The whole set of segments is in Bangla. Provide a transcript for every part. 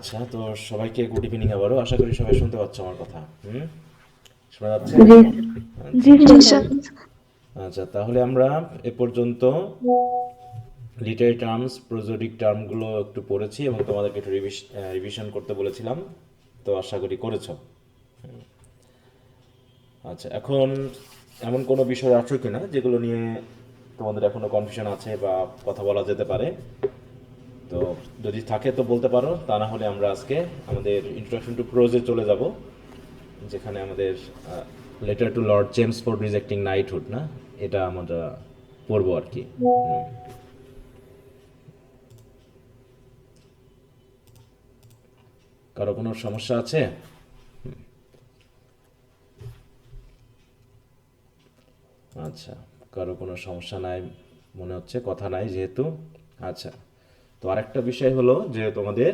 আচ্ছা, তো সবাইকে গুড ইভিনিং আবারও। আশা করি সবাই শুনতে পাচ্ছ আমার কথা। শোনা যাচ্ছে? জি আচ্ছা। জি জি স্যার। স্যার। আচ্ছা, তাহলে আমরা এ পর্যন্ত লিটারি টার্মস, প্রোজোডিক টার্মগুলো একটু পড়েছি এবং তোমাদেরকে একটু রিভিশন করতে বলেছিলাম। তো আশা করি করেছো। আচ্ছা, এখন এমন কোনো বিষয় আছে কিনা যেগুলো নিয়ে তোমাদের এখনো কনফিউশন আছে বা কথা বলা যেতে পারে? তো যদি থাকে তো বলতে পারো, তা না হলে আমরা আজকে আমাদের ইন্ট্রোডাকশন টু প্রোজে চলে যাব, যেখানে আমাদের letter to Lord James for rejecting knighthood, না, এটা আমরা পড়বো আর কি। কারো কোনো সমস্যা আছে? আচ্ছা, কারো কোনো সমস্যা নাই মনে হচ্ছে, কথা নাই যেহেতু। আচ্ছা, তো আরেকটা বিষয় হলো যে তোমাদের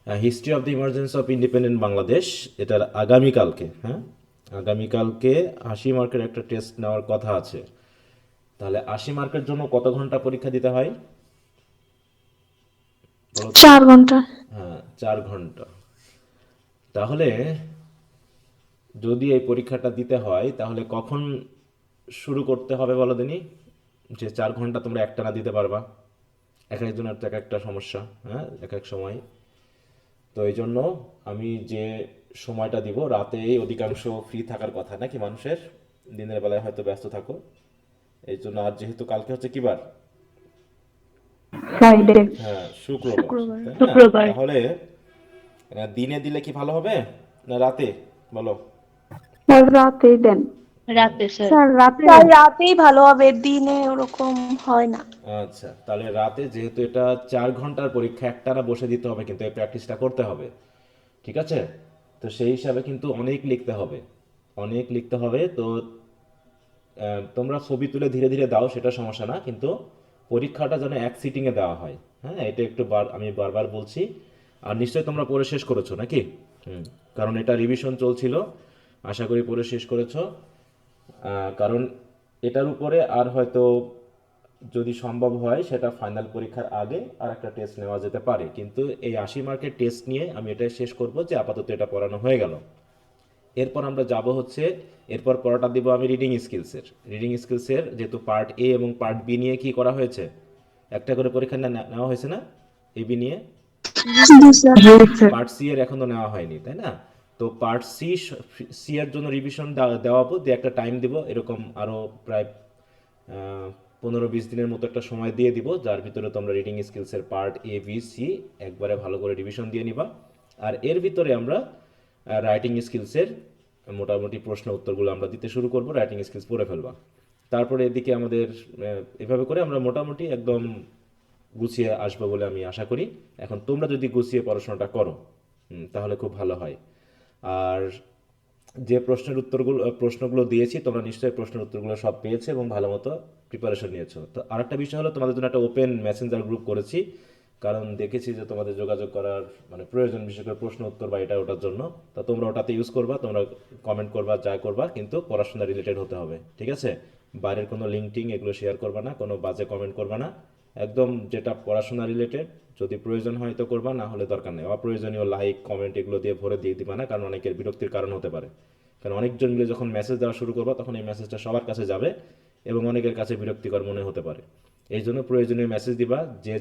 history of the emergence of independent Bangladesh, এটার আগামীকালকে, হ্যাঁ, আগামীকালকে 80 মার্কের একটা টেস্ট নেওয়ার কথা আছে। তাহলে 80 মার্কের জন্য কত ঘন্টা পরীক্ষা দিতে হয় বলো তো? 4 ঘন্টা। হ্যাঁ, 4 ঘন্টা। তাহলে যদি এই পরীক্ষাটা দিতে হয় তাহলে কখন শুরু করতে হবে বলো দিনি, যে 4 ঘন্টা তোমরা একটানা দিতে পারবা? এক একজনের তো এক একটা সমস্যা, হ্যাঁ, এক এক সময়। তো এই জন্য আমি যে সময়টা দিব, রাতেই অধিকাংশ ফ্রি থাকার কথা নাকি মানুষের, দিনের বেলায় হয়তো ব্যস্ত থাকো। এই জন্য, আর যেহেতু কালকে হচ্ছে কি বার? ফ্রাইডে। হ্যাঁ, শুক্রবার, শুক্রবার। তাই না? শুক্রবার। তাহলে দিনে দিলে কি ভালো হবে না রাতে, বলো? স্যার রাতেই দেন। রাতে স্যার। স্যার রাতে। স্যার রাতেই ভালো হবে, দিনে ওরকম হয় না। আচ্ছা, তাহলে রাতে, যেহেতু এটা 4 ঘন্টার পরীক্ষা, একটানা বসে দিতে হবে, কিন্তু এই প্র্যাকটিসটা করতে হবে, ঠিক আছে? তো সেই হিসাবে কিন্তু অনেক লিখতে হবে, অনেক লিখতে হবে। তো তোমরা ছবি তুলে ধীরে ধীরে দাও, সেটা সমস্যা না, কিন্তু পরীক্ষাটা যেন এক সিটিংয়ে দেওয়া হয়। হ্যাঁ, এটা একটু আমি বারবার বলছি। আর নিশ্চয়ই তোমরা পড়ে শেষ করেছো নাকি? কারণ এটা রিভিশন চলছিল, আশা করি পড়ে শেষ করেছো। কারণ এটার উপরে আর হয়তো যদি সম্ভব হয় সেটা ফাইনাল পরীক্ষার আগে আর একটা টেস্ট নেওয়া যেতে পারে, কিন্তু এই 80 মার্কের টেস্ট নিয়ে আমি এটাই শেষ করব যে আপাতত এটা পড়ানো হয়ে গেল। এরপর আমরা যাব হচ্ছে, এরপর পড়াটা দিব আমি রিডিং স্কিলসের। রিডিং স্কিলসের যেহেতু পার্ট এ এবং পার্ট বি নিয়ে কি করা হয়েছে, একটা করে পরীক্ষা নেওয়া হয়েছে না এ বি নিয়ে? জি জি স্যার। স্যার। জি স্যার। পার্ট সি এর এখনো নেওয়া হয়নি, তাই না? তো পার্ট সি, সি এর জন্য রিভিশন দেওয়াবো, দিয়ে একটা টাইম দিব, এরকম আরও প্রায় 15-20 দিনের মতো একটা সময় দিয়ে দিব, যার ভিতরে তোমরা রিডিং স্কিলসের পার্ট এ বি সি একবারে ভালো করে রিভিশন দিয়ে নিবা। আর এর ভিতরে আমরা রাইটিং স্কিলসের মোটামুটি প্রশ্ন উত্তরগুলো আমরা দিতে শুরু করব, রাইটিং স্কিলস পড়ে ফেলবা। তারপরে এদিকে আমাদের এভাবে করে আমরা মোটামুটি একদম গুছিয়ে আসবো বলে আমি আশা করি। এখন তোমরা যদি গুছিয়ে পড়াশোনাটা করো, তাহলে খুব ভালো হয়। আর যে প্রশ্নগুলো দিয়েছি, তোমরা নিশ্চয়ই প্রশ্নের উত্তরগুলো সব পেয়েছো এবং ভালো মতো প্রিপারেশন নিয়েছো। তো আরেকটা বিষয় হলো, তোমাদের জন্য একটা ওপেন মেসেঞ্জার গ্রুপ করেছি, কারণ দেখেছি যে তোমাদের যোগাযোগ করার মানে প্রয়োজন, বিশেষ করে প্রশ্ন উত্তর বা এটা ওটার জন্য। তা তোমরা ওটাতে ইউজ করবা, তোমরা কমেন্ট করবা, যা করবা, কিন্তু পড়াশোনা রিলেটেড হতে হবে, ঠিক আছে? বাইরের কোনো লিঙ্ক টিং এগুলো শেয়ার করবা না, কোনো বাজে কমেন্ট করবা না, একদম যেটা পড়াশোনা রিলেটেড। যদি প্রয়োজন হয় তো করবা, না হলে দরকার নেই। অপ্রয়োজনীয় লাইক কমেন্ট এগুলো দিয়ে ভরে দিয়ে দিবা না, কারণ অনেকের বিরক্তির কারণ হতে পারে। কারণ অনেকজন মিলে যখন মেসেজ দেওয়া শুরু করবা, তখন এই মেসেজটা সবার কাছে যাবে এবং অনেকের কাছে বিরক্তিকর মনে হতে পারে। এই জন্য প্রয়োজনীয় মেসেজ দিবা, যে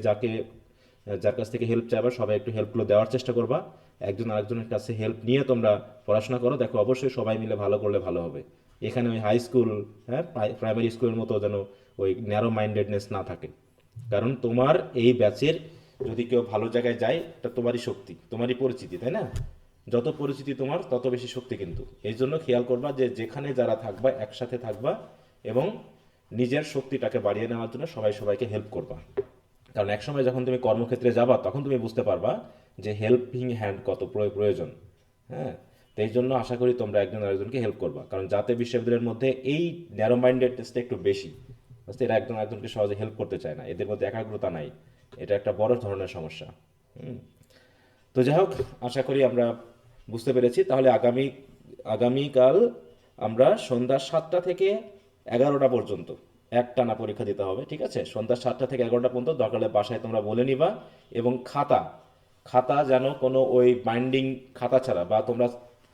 যার কাছ থেকে হেল্প চাইবা, সবাই একটু হেল্পগুলো দেওয়ার চেষ্টা করবা। একজন আরেকজনের কাছে হেল্প নিয়ে তোমরা পড়াশোনা করো, দেখো অবশ্যই সবাই মিলে ভালো করলে ভালো হবে। এখানে ওই হাই স্কুল, হ্যাঁ, প্রাইমারি স্কুলের মতো যেন ওই ন্যারো মাইন্ডেডনেস না থাকে। কারণ তোমার এই ব্যাচের যদি কেউ ভালো জায়গায় যায়, এটা তোমারই শক্তি, তোমারই পরিচিতি, তাই না? যত পরিচিতি তোমার, তত বেশি শক্তি কিন্তু। এই জন্য খেয়াল করবা যে যেখানে যারা থাকবা, একসাথে থাকবা এবং নিজের শক্তিটাকে বাড়িয়ে নেওয়ার জন্য সবাই সবাইকে হেল্প করবা। কারণ একসময় যখন তুমি কর্মক্ষেত্রে যাবা, তখন তুমি বুঝতে পারবা যে হেল্পিং হ্যান্ড কত প্রয়োজন। হ্যাঁ, তো এই জন্য আশা করি তোমরা একজন আরেকজনকে হেল্প করবা, কারণ জাতীয় বিশ্ববিদ্যালয়ের মধ্যে এই ন্যারো মাইন্ডেডনেসটা একটু বেশি। বুঝতে, এরা একজন আরেকজনকে সহজে হেল্প করতে চায় না, এদের মধ্যে একাগ্রতা নাই। এটা একটা বড় ধরনের সমস্যা। তো যাই হোক, আশা করি আমরা বুঝতে পেরেছি। তাহলে আগামীকাল আমরা সন্ধ্যা 7টা থেকে 11টা পর্যন্ত একটানা পরীক্ষা দিতে হবে, ঠিক আছে? সন্ধ্যা 7টা থেকে 11টা পর্যন্ত, দরকার হলে বাসায় তোমরা বলে নিবা। এবং খাতা খাতা যেন কোনো ওই বাইন্ডিং খাতা ছাড়া, বা তোমরা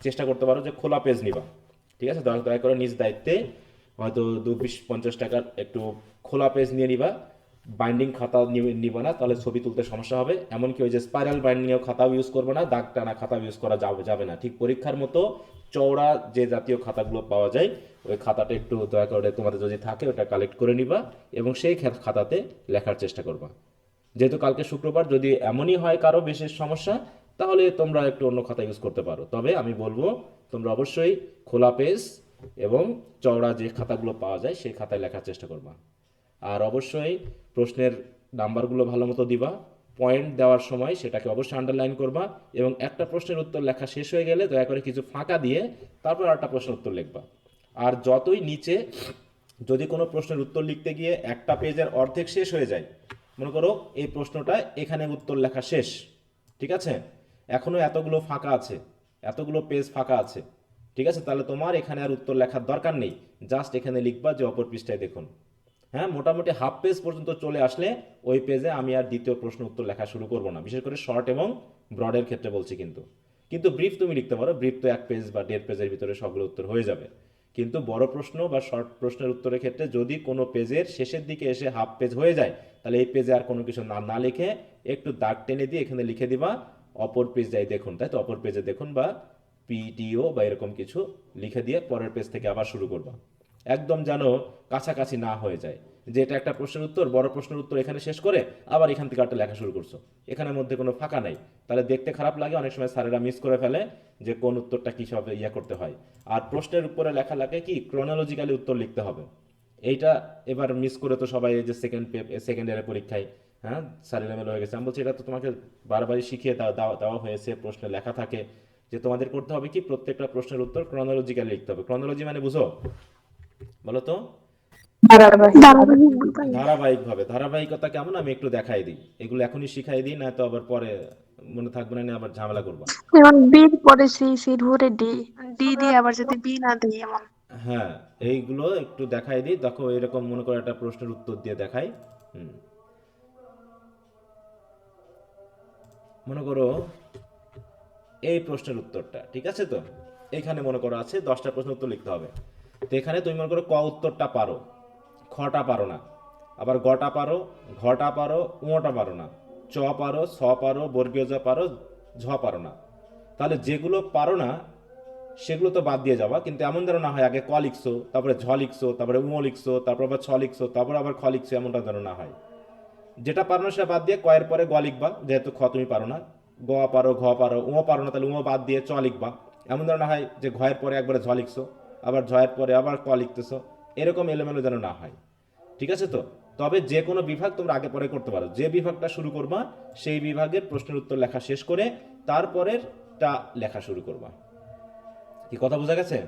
চেষ্টা করতে পারো যে খোলা পেজ নিবা, ঠিক আছে? দয়া দয়া করে নিজ দায়িত্বে হয়তো 20-50 টাকার একটু খোলা পেজ নিয়ে নিবা, বাইন্ডিং খাতা নিবা না, তাহলে ছবি তুলতে সমস্যা হবে। এমনকি ওই যে স্পাইরাল বাইন্ডিংয়েও খাতাও ইউজ করবে না, দাগ টানা খাতা ইউজ করা যাবে না। ঠিক পরীক্ষার মতো চওড়া যে জাতীয় খাতাগুলো পাওয়া যায়, ওই খাতাটা একটু দয়া করে তোমাদের যদি থাকে ওটা কালেক্ট করে নিবা এবং সেই খাতাতে লেখার চেষ্টা করবা। যেহেতু কালকে শুক্রবার, যদি এমনই হয় কারো বিশেষ সমস্যা, তাহলে তোমরা একটু অন্য খাতা ইউজ করতে পারো। তবে আমি বলবো তোমরা অবশ্যই খোলা পেজ এবং চওড়া যে খাতাগুলো পাওয়া যায় সেই খাতায় লেখার চেষ্টা করবা। আর অবশ্যই প্রশ্নের নাম্বারগুলো ভালো মতো দিবা, পয়েন্ট দেওয়ার সময় সেটাকে অবশ্যই আন্ডারলাইন করবা, এবং একটা প্রশ্নের উত্তর লেখা শেষ হয়ে গেলে দয়া করে কিছু ফাঁকা দিয়ে তারপর আরেকটা প্রশ্নের উত্তর লিখবা। আর যতই নিচে যদি কোনো প্রশ্নের উত্তর লিখতে গিয়ে একটা পেজের অর্ধেক শেষ হয়ে যায়, মনে করো এই প্রশ্নটা এখানে উত্তর লেখা শেষ, ঠিক আছে, এখনো এতগুলো ফাঁকা আছে, এতগুলো পেজ ফাঁকা আছে, ঠিক আছে, তাহলে তোমার এখানে আর উত্তর লেখার দরকার নেই, জাস্ট এখানে লিখবা যে অপর পৃষ্ঠায় দেখুন। হ্যাঁ, মোটামুটি হাফ পেজ পর্যন্ত চলে আসলে ওই পেজে আমি আর দ্বিতীয় প্রশ্ন উত্তর লেখা শুরু করব না, বিশেষ করে শর্ট এবং ব্রডের ক্ষেত্রে বলছি। কিন্তু ব্রিফ তুমি লিখতে পারো, ব্রিফ তো 1 পেজ বা 1.5 পেজের ভিতরে সবগুলো উত্তর হয়ে যাবে। কিন্তু বড় প্রশ্ন বা শর্ট প্রশ্নের উত্তরের ক্ষেত্রে যদি কোনো পেজের শেষের দিকে এসে হাফ পেজ হয়ে যায়, তাহলে এই পেজে আর কোনো কিছু না লিখে একটু দাগ টেনে দিয়ে এখানে লিখে দিবা অপর পেজ যাই দেখুন, তাই তো, অপর পেজে দেখুন বা পিটিও বা এরকম কিছু লিখে দিয়ে পরের পেজ থেকে আবার শুরু করবা। একদম যেন কাছাকাছি না হয়ে যায় যে এটা একটা প্রশ্নের উত্তর, বড় প্রশ্নের উত্তর এখানে শেষ করে আবার এখান থেকে একটা লেখা শুরু করছো, এখানের মধ্যে কোনো ফাঁকা নাই, তাহলে দেখতে খারাপ লাগে। অনেক সময় স্যারেরা মিস করে ফেলে যে কোন উত্তরটা কী সব ইয়ে করতে হয়। আর প্রশ্নের উপরে লেখা লাগে কি ক্রোনোলজিক্যালি উত্তর লিখতে হবে, এইটা এবার মিস করে তো সবাই এই যে সেকেন্ড ইয়ারের পরীক্ষায়, হ্যাঁ, স্যারের এমএল হয়ে গেছে। আমি বলছি এটা তো তোমাকে বারবারই শিখিয়ে দেওয়া হয়েছে, প্রশ্নে লেখা থাকে যে তোমাদের করতে হবে কি প্রত্যেকটা প্রশ্নের উত্তর ক্রোনোলজিক্যালি লিখতে হবে। ক্রোনোলজি মানে বুঝো, বলো তো? ধারাবাহিকভাবে। ধারাবাহিকতা কেমন আমি একটু দেখাই দিই, এগুলো এখনই শিখাই দিই, না তো আবার পরে মনে থাকবে না, আবার ঝামেলা করবা। যেমন বির পরে সি, সির ভরে ডি, ডি দিয়ে আবার যদি বি না দিই এমন। হ্যাঁ, এইগুলো একটু দেখাই দিই, দেখো এরকম মনে করো একটা প্রশ্নের উত্তর দিয়ে দেখাই। হুম, মনে করো এই প্রশ্নের উত্তরটা, ঠিক আছে তো, এখানে মনে করো আছে 10টা প্রশ্নের উত্তর লিখতে হবে। তো এখানে তুমি মনে করো ক উত্তরটা পারো, খটা পারো না, আবার গটা পারো, ঘটা পারো, উঁটা পারো না, চ পারো, ছ পারো, বর্গীয় জ পারো, ঝ পারো না। তাহলে যেগুলো পারো না সেগুলো তো বাদ দিয়ে যাবা, কিন্তু এমন যেন না হয় আগে ক লিখছো, তারপরে ঝ লিখছো, তারপরে উঁ লিখছো, তারপর আবার ছ লিখছো, তারপর আবার খ লিখছো, এমনটা যেন না হয়। যেটা পারো না সেটা বাদ দিয়ে কয়ের পরে গ লিখবা, যেহেতু খ তুমি পারো না। গ পারো, ঘ পারো, উঁ পারো না, তাহলে উঁ বাদ দিয়ে চ লিখবা। এমন যেন না হয় যে ঘয়ের পরে একবারে ঝ লিখছো, আবার ঝয়ের পরে আবার ক লিখতেছো, এরকম এলোমেলো যেন না হয়, ঠিক আছে তো। তবে যে কোনো বিভাগ তোমরা আগে পরে করতে পারো, যে বিভাগটা শুরু করবা সেই বিভাগের প্রশ্নের উত্তর লেখা শেষ করে তারপরেরটা লেখা শুরু করবা। কি কথা বোঝা গেছে?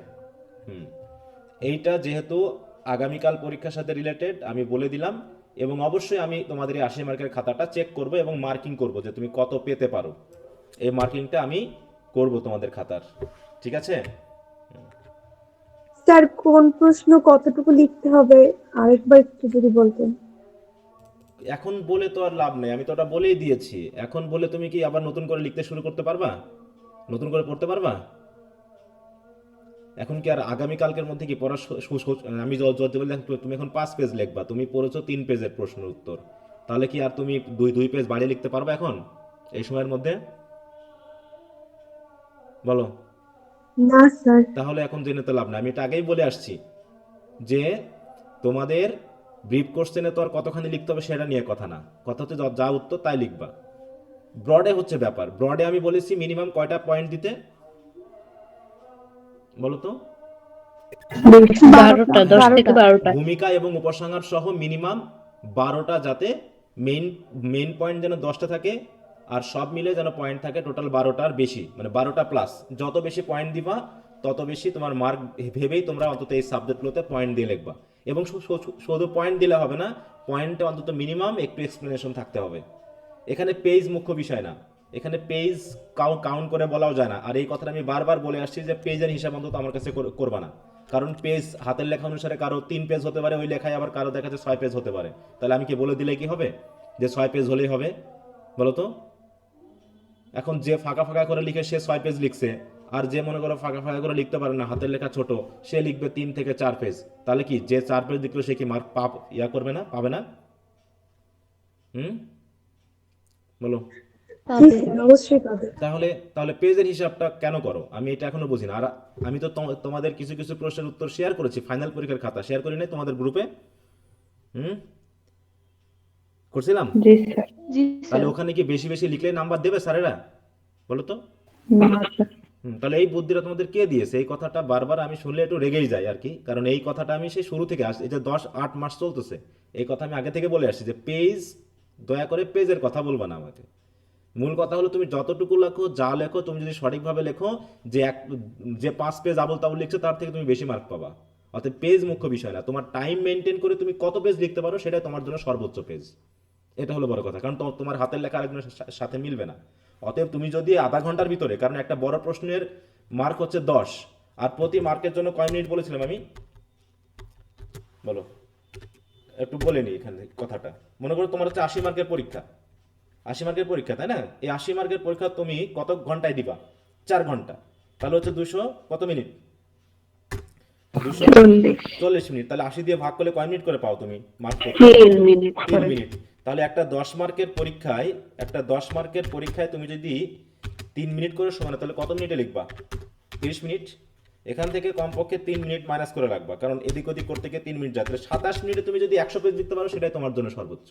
হুম, এইটা যেহেতু আগামীকাল পরীক্ষার সাথে রিলেটেড আমি বলে দিলাম, এবং অবশ্যই আমি তোমাদের এই 80 মার্কের খাতাটা চেক করব এবং মার্কিং করব যে তুমি কত পেতে পারো, এই মার্কিংটা আমি করব তোমাদের খাতার, ঠিক আছে? স্যার কোন প্রশ্ন কতটুকু লিখতে হবে আরেকবার একটু যদি বলতেন। এখন বলে তো আর লাভ নেই, আমি তো ওটা বলেই দিয়েছি। এখন বলে তুমি কি আবার নতুন করে লিখতে শুরু করতে পারবা, নতুন করে পড়তে পারবা? এখন কি আর আগামীকালকের মধ্যে কি পড়া আমি যদি বলি তুমি এখন 5 পেজ লিখবা, তুমি পড়েছো 3 পেজের প্রশ্নের উত্তর, তাহলে কি আর তুমি দুই পেজ বাড়িয়ে লিখতে পারবে এখন এই সময়ের মধ্যে, বলো? না স্যার। তাহলে এখন জেনে তো লাভ না, আমি এটা আগেই বলে আসছি যে তোমাদের ব্রিফ কোশ্চেনে তো আর কতখানি লিখতে হবে সেটা নিয়ে কথা না, কথা হচ্ছে যা উত্তর তাই লিখবা। ব্রডে হচ্ছে ব্যাপার, ব্রডে আমি বলেছি মিনিমাম কয়টা পয়েন্ট দিতে, বলো তো? 12টা, 10 থেকে 12টা। ভূমিকা এবং উপসংহার সহ মিনিমাম 12টা, যাতে মেইন মেইন পয়েন্ট যেন 10টা থাকে, আর সব মিলে যেন পয়েন্ট থাকে টোটাল 12টার বেশি, মানে 12টা প্লাস। যত বেশি পয়েন্ট দিবা তত বেশি তোমার মার্ক ভেবেই তোমরা অন্তত এই সাবজেক্টগুলোতে পয়েন্ট দিয়ে লিখবা। এবং শুধু পয়েন্ট দিলে হবে না, পয়েন্টে অন্তত মিনিমাম একটু এক্সপ্লেনেশন থাকতে হবে। এখানে পেজ মুখ্য বিষয় না, এখানে পেজ কাউন্ট করে বলাও যায় না। আর এই কথাটা আমি বারবার বলে আসছি যে পেজের হিসাব অন্তত আমার কাছে করবা না, কারণ পেজ হাতের লেখা অনুসারে কারো 3 পেজ হতে পারে ওই লেখায়, আবার কারো দেখা যাচ্ছে 6 পেজ হতে পারে। তাহলে আমি কি বলে দিলে কি হবে যে 6 পেজ হলেই হবে, বলো তো? এখন যে ফাঁকা ফাঁকা করে লিখে সে 6 পেজ লিখছে, আর যে মনে করো ফাঁকা ফাঁকা করে লিখতে পারে না, হাতের লেখা ছোট, সে লিখবে 3 থেকে 4 পেজ। তাহলে কি যে 4 পেজ লিখলো সে কি মার্ক করবে না, পাবে না? হুম, বলো। জি স্যার, অবশ্যই পাবে। তাহলে তাহলে পেজের হিসাবটা কেন করো, আমি এটা এখনো বুঝি না। আর আমি তো তোমাদের কিছু কিছু প্রশ্নের উত্তর শেয়ার করেছি, ফাইনাল পরীক্ষার খাতা শেয়ার করি নাই তোমাদের গ্রুপে? হুম, করছিলাম? জি স্যার। জি তাহলে স্যার। ওখানে কি বেশি বেশি লিখলে নাম্বার দেবে স্যারেরা, বলো তো? না স্যার। তাহলে এই বুদ্ধিটা তোমাদের কে দিয়েছে? এই কথাটা বারবার আমি শুনলে একটু রেগেই যাই আর কি, কারণ এই কথাটা আমি সেই শুরু থেকে আসছি, এই যে 10-8 মাস চলতেছে, এই কথা আমি আগে থেকে বলে আসছি যে পেজ, দয়া করে পেজের কথা বলবা না আমাকে। মূল কথা হলো তুমি যতটুকু লেখো, যা লেখো, তুমি যদি সঠিকভাবে লেখো, যে 5 পেজ আবল তাবল লিখছে তার থেকে তুমি বেশি মার্ক পাবা। অতএব পেজ মুখ্য বিষয় না, তোমার টাইম মেনটেন করে তুমি কত পেজ লিখতে পারো সেটাই তোমার জন্য সর্বোচ্চ পেজ। এটা হলো বড় কথা, কারণ তোমার হাতের লেখা আরেকজনের সাথে মিলবে না। অতএব তুমি যদি আধা ঘন্টার ভিতরে, কারণ একটা বড় প্রশ্নের মার্ক হচ্ছে 10, আর প্রতি মার্কের জন্য কয় মিনিট বলেছিলাম আমি, বলো একটু বলে নি এখানে কথাটা। মনে করো তোমার হচ্ছে 80 মার্কের পরীক্ষা, 80 মার্কের পরীক্ষা, তাই না? এই 80 মার্কের পরীক্ষা তুমি কত ঘন্টায় দিবা? 4 ঘন্টা। তাহলে হচ্ছে 200 কত মিনিট? 40 240 মিনিট। তাহলে 80 দিয়ে ভাগ করলে কয় মিনিট করে পাও তুমি মার্ক? 3 মিনিট 3 করে। মিনিট। তাহলে একটা 10 মার্কের পরীক্ষায়, তুমি যদি 3 মিনিট করে সময়, তাহলে কত মিনিটে লিখবা? 30 মিনিট। এখান থেকে কমপক্ষে 3 মিনিট মাইনাস করে রাখবা, কারণ এদিক ওদিক করতে গিয়ে 3 মিনিট যায়। তাহলে 27 মিনিটে তুমি যদি 100 পেজ লিখতে পারো সেটাই তোমার জন্য সর্বোচ্চ।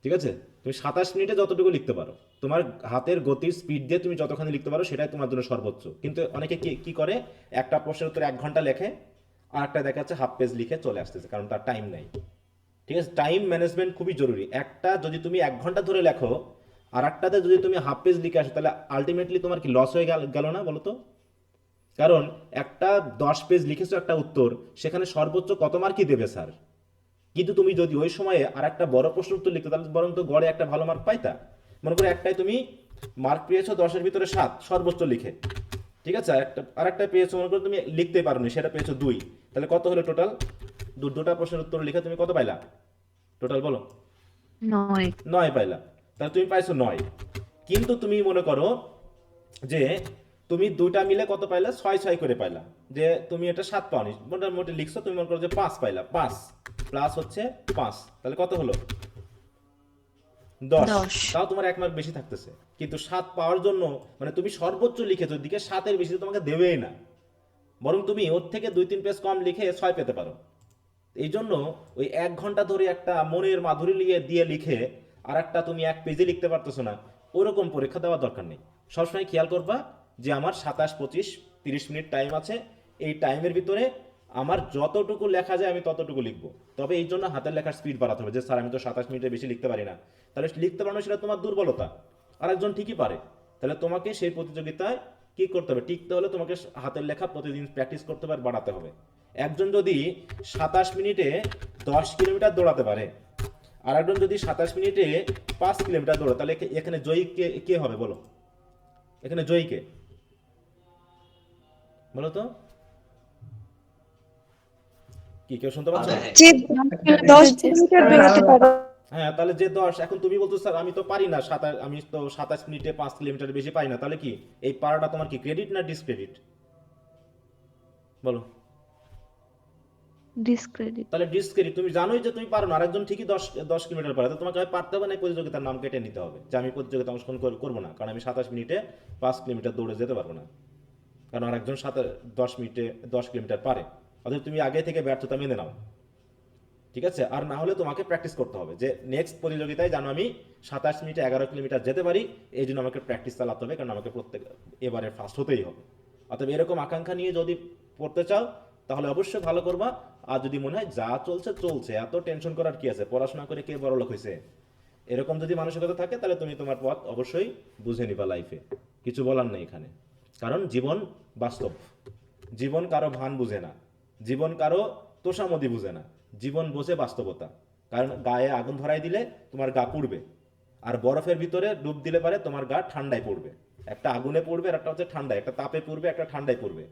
ঠিক আছে? তুমি 27 মিনিটে যতটুকু লিখতে পারো, তোমার হাতের গতির স্পিড দিয়ে তুমি যতখানি লিখতে পারো সেটাই তোমার জন্য সর্বোচ্চ। কিন্তু অনেকে কি করে, একটা প্রশ্নের উত্তর 1 ঘন্টা লেখে, আর একটা দেখা যাচ্ছে হাফ পেজ লিখে চলে আসতেছে, কারণ তার টাইম নাই। ঠিক আছে, টাইম ম্যানেজমেন্ট খুবই জরুরি। একটা যদি তুমি 1 ঘন্টা ধরে লেখো, আর একটাতে যদি তুমি হাফ পেজ লিখে আসো, তাহলে আলটিমেটলি তোমার কি লস হয়ে গেল না, বলো তো? কারণ একটা 10 পেজ লিখেছো একটা উত্তর, সেখানে সর্বোচ্চ কত মার্কই দেবে স্যার? কিন্তু তুমি যদি ওই সময়ে আর একটা বড় প্রশ্ন উত্তর লিখতে, তাহলে বরং তো গড়ে একটা ভালো মার্ক পাইতা। মনে করো একটাই তুমি মার্ক পেয়েছো 10-এর ভিতরে 7 সর্বোচ্চ লিখে, ঠিক আছে? আর একটা পেয়েছো, মনে করো তুমি লিখতে পারোনি, সেটা পেয়েছো 2, তাহলে কত হলো টোটাল? দুটা প্রশ্নের উত্তর লিখে তুমি কত পাইলা টোটাল, বলো? 9। 9 পাইলা। তাহলে তুমি পাইছো 9। কিন্তু তুমি মনে করো যে তুমি দুইটা মিলে কত পাইলা? 6 করে পাইলা। যে তুমি এটা 7 পাওনি, মোটামুটি লিখছো, তুমি মনে করো যে 5 পাইলা, 5 প্লাস হচ্ছে 5, তাহলে কত হলো? 10। 10। তাও তোমার 1 মার্ক বেশি থাকতেছে। কিন্তু 7 পাওয়ার জন্য, মানে তুমি সর্বোচ্চ লিখেছো দিকে 7-এর বেশি তোমাকে দেবেই না, বরং তুমি ওর থেকে 2-3 পেজ কম লিখে 6 পেতে পারো। এই জন্য ওই 1 ঘন্টা ধরে একটা মনের মাধুরী দিয়ে লিখে আর একটা তুমি 1 পেজে লিখতে পারতেছো না, ওরকম পরীক্ষা দেওয়ার দরকার নেই। সবসময় খেয়াল করবা যে আমার 27, 25, 30 মিনিট টাইম আছে, এই টাইমের ভিতরে আমার যতটুকু লেখা যায় আমি ততটুকু লিখবো। তবে এই জন্য হাতের লেখার স্পিড বাড়াতে হবে। যে স্যার আমি তো 27 মিনিটের বেশি লিখতে পারি না, তাহলে লিখতে পারো না, সেটা তোমার দুর্বলতা। আরেকজন ঠিকই পারে, তাহলে তোমাকে সেই প্রতিযোগিতায় কি করতে হবে? টিকতে হলে তোমাকে হাতের লেখা প্রতিদিন প্র্যাকটিস করতে হবে আর বাড়াতে হবে। একজন যদি 27 মিনিটে 10 কিলোমিটার দৌড়াতে পারে, আর একজন যদি 27 মিনিটে 5 কিলোমিটার দৌড়ে, তাহলে এখানে জয়ী কে হবে, বলো? এখানে জয়ী কে, বলো তো? কি কেউ শুনতে পাচ্ছ? যে 10 কিলোমিটার দৌড়াতে পারে। হ্যাঁ, তাহলে যে 10, এখন তুমি বলছো স্যার আমি তো পারি না, আমি তো 27 মিনিটে 5 কিলোমিটার বেশি পাই না, তাহলে কি এই পারাটা তোমার কি ক্রেডিট না ডিসক্রেডিট, বলো? ডিসক্রেডিট। তাহলে ডিসক্রেডিট। তুমি জানোই যে তুমি পারো না, আরেকজন ঠিকই 10 কিলোমিটার পারে, তো তোমাকে হয় পারতে হবে না, এই প্রতিযোগিতার নাম কেটে নিতে হবে, যে আমি প্রতিযোগিতা অংশগ্রহণ করবো না, কারণ আমি 27 মিনিটে 5 কিলোমিটার দৌড়ে যেতে পারবো না, কারণ আরেকজন 10 মিনিটে 10 কিলোমিটার পারে। অথবা তুমি আগে থেকে ব্যর্থতা মেনে নাও, ঠিক আছে? আর না হলে তোমাকে প্র্যাকটিস করতে হবে যে নেক্সট প্রতিযোগিতায় যেন আমি 27 মিনিটে 11 কিলোমিটার যেতে পারি, এই জন্য আমাকে প্র্যাকটিস চালাতে হবে, কারণ আমাকে এবারে ফার্স্ট হতেই হবে। অতএব এরকম আকাঙ্ক্ষা নিয়ে যদি পড়তে চাও তাহলে অবশ্যই ভালো করবা। আর যদি মনে হয় যা চলছে চলছে, এত টেনশন করার কি আছে, পড়াশোনা করে কে বড়লোক হয়েছে, এরকম যদি মানসিকতা থাকে, তাহলে তুমি তোমার পথ অবশ্যই বুঝে নিবা লাইফে। কিছু বলার নেই এখানে, কারণ জীবন বাস্তব। জীবন কারো ভান বুঝে না, জীবন কারো তোষামদি বুঝে না, জীবন বোঝে বাস্তবতা। কারণ গায়ে আগুন ধরাই দিলে তোমার গা পুড়বে, আর বরফের ভিতরে ডুব দিলে পারে তোমার গা ঠান্ডায় পড়বে। একটা আগুনে পড়বে আর একটা হচ্ছে ঠান্ডায়, একটা তাপে পড়বে একটা ঠান্ডায় পড়বে,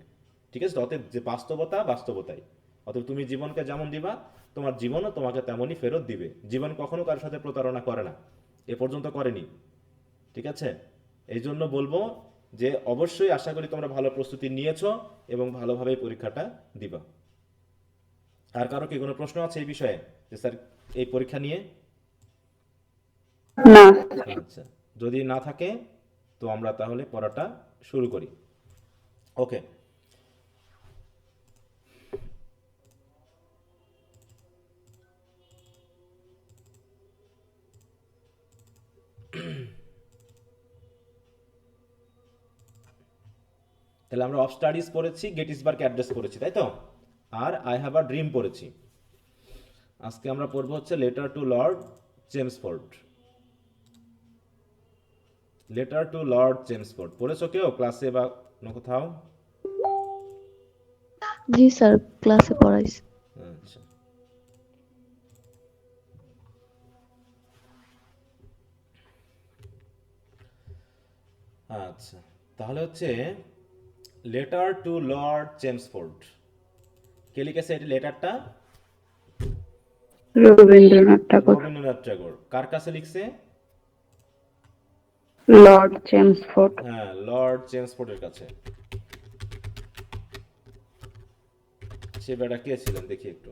ঠিক আছে? অতএব যে বাস্তবতা বাস্তবতাই। অতএব তুমি জীবনকে যেমন দিবা, তোমার জীবনও তোমাকে তেমনই ফেরত দিবে। জীবন কখনো কারোর সাথে প্রতারণা করে না, এ পর্যন্ত করেনি। ঠিক আছে? এই জন্য বলবো যে অবশ্যই আশা করি তোমরা ভালো প্রস্তুতি নিয়েছো এবং ভালোভাবে পরীক্ষাটা দিবা। আর কারো কি কোনো প্রশ্ন আছে এই বিষয়ে যে স্যার এই পরীক্ষা নিয়ে? না। আচ্ছা, যদি না থাকে তো আমরা তাহলে পড়াটা শুরু করি। ওকে, তাহলে আমরা অফ স্টাডিজ পড়েছি, গেটিসবার্গ অ্যাড্রেস পড়েছি, তাই তো? আর আই হ্যাভ আ ড্রিম পড়েছি। আজকে আমরা পড়বো হচ্ছে letter to Lord Chelmsford. Letter to Lord Chelmsford পড়েছো কেউ ক্লাসে বা কোনো কোথাও? জি স্যার, ক্লাসে পড়াইছি। আচ্ছা, আচ্ছা, তাহলে হচ্ছে লেটার টু লর্ড চেমসফোর্ড। কে লিখেছে এই লেটারটা? রবীন্দ্রনাথ ঠাকুর। রবীন্দ্রনাথ ঠাকুর। কার কাছে লিখছে? Lord Chelmsford. হ্যাঁ, লর্ড চেমসফোর্ডের কাছে। সে বেটা কে ছিলেন দেখি একটু।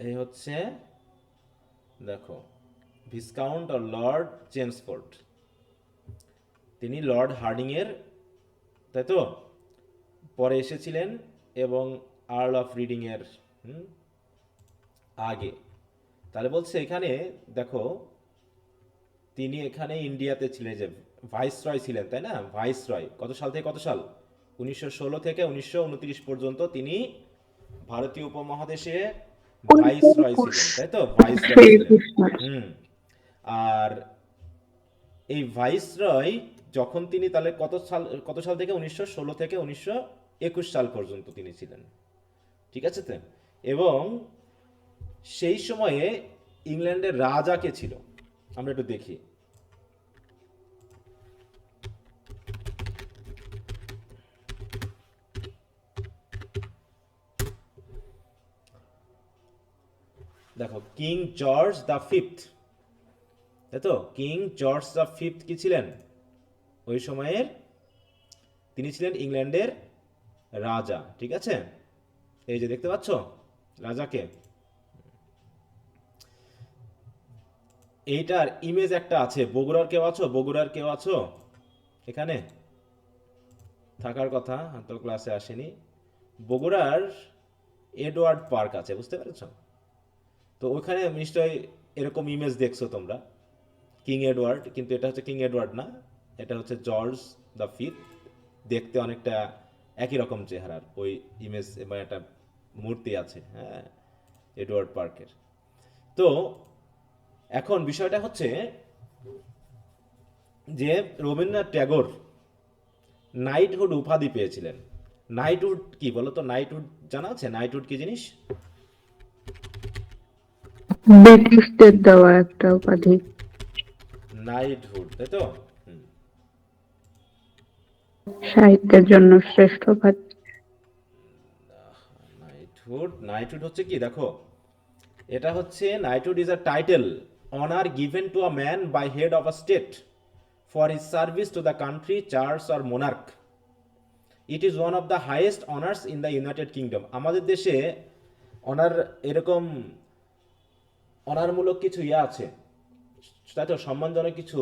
এই হচ্ছে, দেখো, ভিসকাউন্ট আর লর্ড চেমসফোর্ড। তিনি লর্ড হার্ডিং এর, তাই তো, পরে এসেছিলেন এবং আর্ল অফ রিডিং এর আগে। তাহলে বলছে এখানে দেখো, তিনি এখানে ইন্ডিয়াতে ছিলেন, যে ভাইসরয় ছিলেন, তাই না? ভাইসরয় কত সাল থেকে কত সাল? 1916 থেকে 1929 পর্যন্ত তিনি ভারতীয় উপমহাদেশে ভাইসরয় ছিলেন, তাই তো? ভাইসরয় ছিলেন। হুম। আর এই ভাইসরয় যখন তিনি, তাহলে কত সাল থেকে? 1916 থেকে 1921 সাল পর্যন্ত তিনি ছিলেন, ঠিক আছে তো? এবং সেই সময়ে ইংল্যান্ডের রাজা কে ছিল আমরা একটু দেখি। দেখো, কিং জর্জ দ্য ফিফথ, তাই তো? কিং জর্জ দ্য ফিফথ কি ছিলেন ওই সময়ের? তিনি ছিলেন ইংল্যান্ডের রাজা, ঠিক আছে? এই যে দেখতে পাচ্ছ রাজাকে, এইটার ইমেজ একটা আছে। বগুড়ার কেউ আছো? বগুড়ার কেউ আছো এখানে? থাকার কথা, তো ক্লাসে আসেনি। বগুড়ার এডওয়ার্ড পার্ক আছে, বুঝতে পেরেছো? তো ওখানে নিশ্চয়ই এরকম ইমেজ দেখছো তোমরা, কিং এডওয়ার্ড। কিন্তু এটা হচ্ছে কিং এডওয়ার্ড না, এটা হচ্ছে জর্জ দ্য ফিফথ। দেখতে অনেকটা একই রকম চেহারার ওই ইমেজ বা একটা মূর্তি আছে, হ্যাঁ, এডওয়ার্ড পার্কের। তো এখন বিষয়টা হচ্ছে যে রবীন্দ্রনাথ ট্যাগর নাইটহুড উপাধি পেয়েছিলেন। নাইটহুড কি বলো তো? নাইটহুড জানা আছে? নাইটহুড কি জিনিস? ব্রিটিশদের দেওয়া একটা উপাধি। নাইটহুড, তাই তো? সাহিত্যের জন্য শ্রেষ্ঠ উপাধি। নাইটহুড হচ্ছে কি, দেখো, এটা হচ্ছে knighthood is a title honour given to a man by head of a state for his service to the country, church or monarch. It is one of the highest honours in the United Kingdom. আমাদের দেশে অনার, এরকম অনারমূলক কিছু ইয়ে আছে, তাই তো? সম্মানজনক কিছু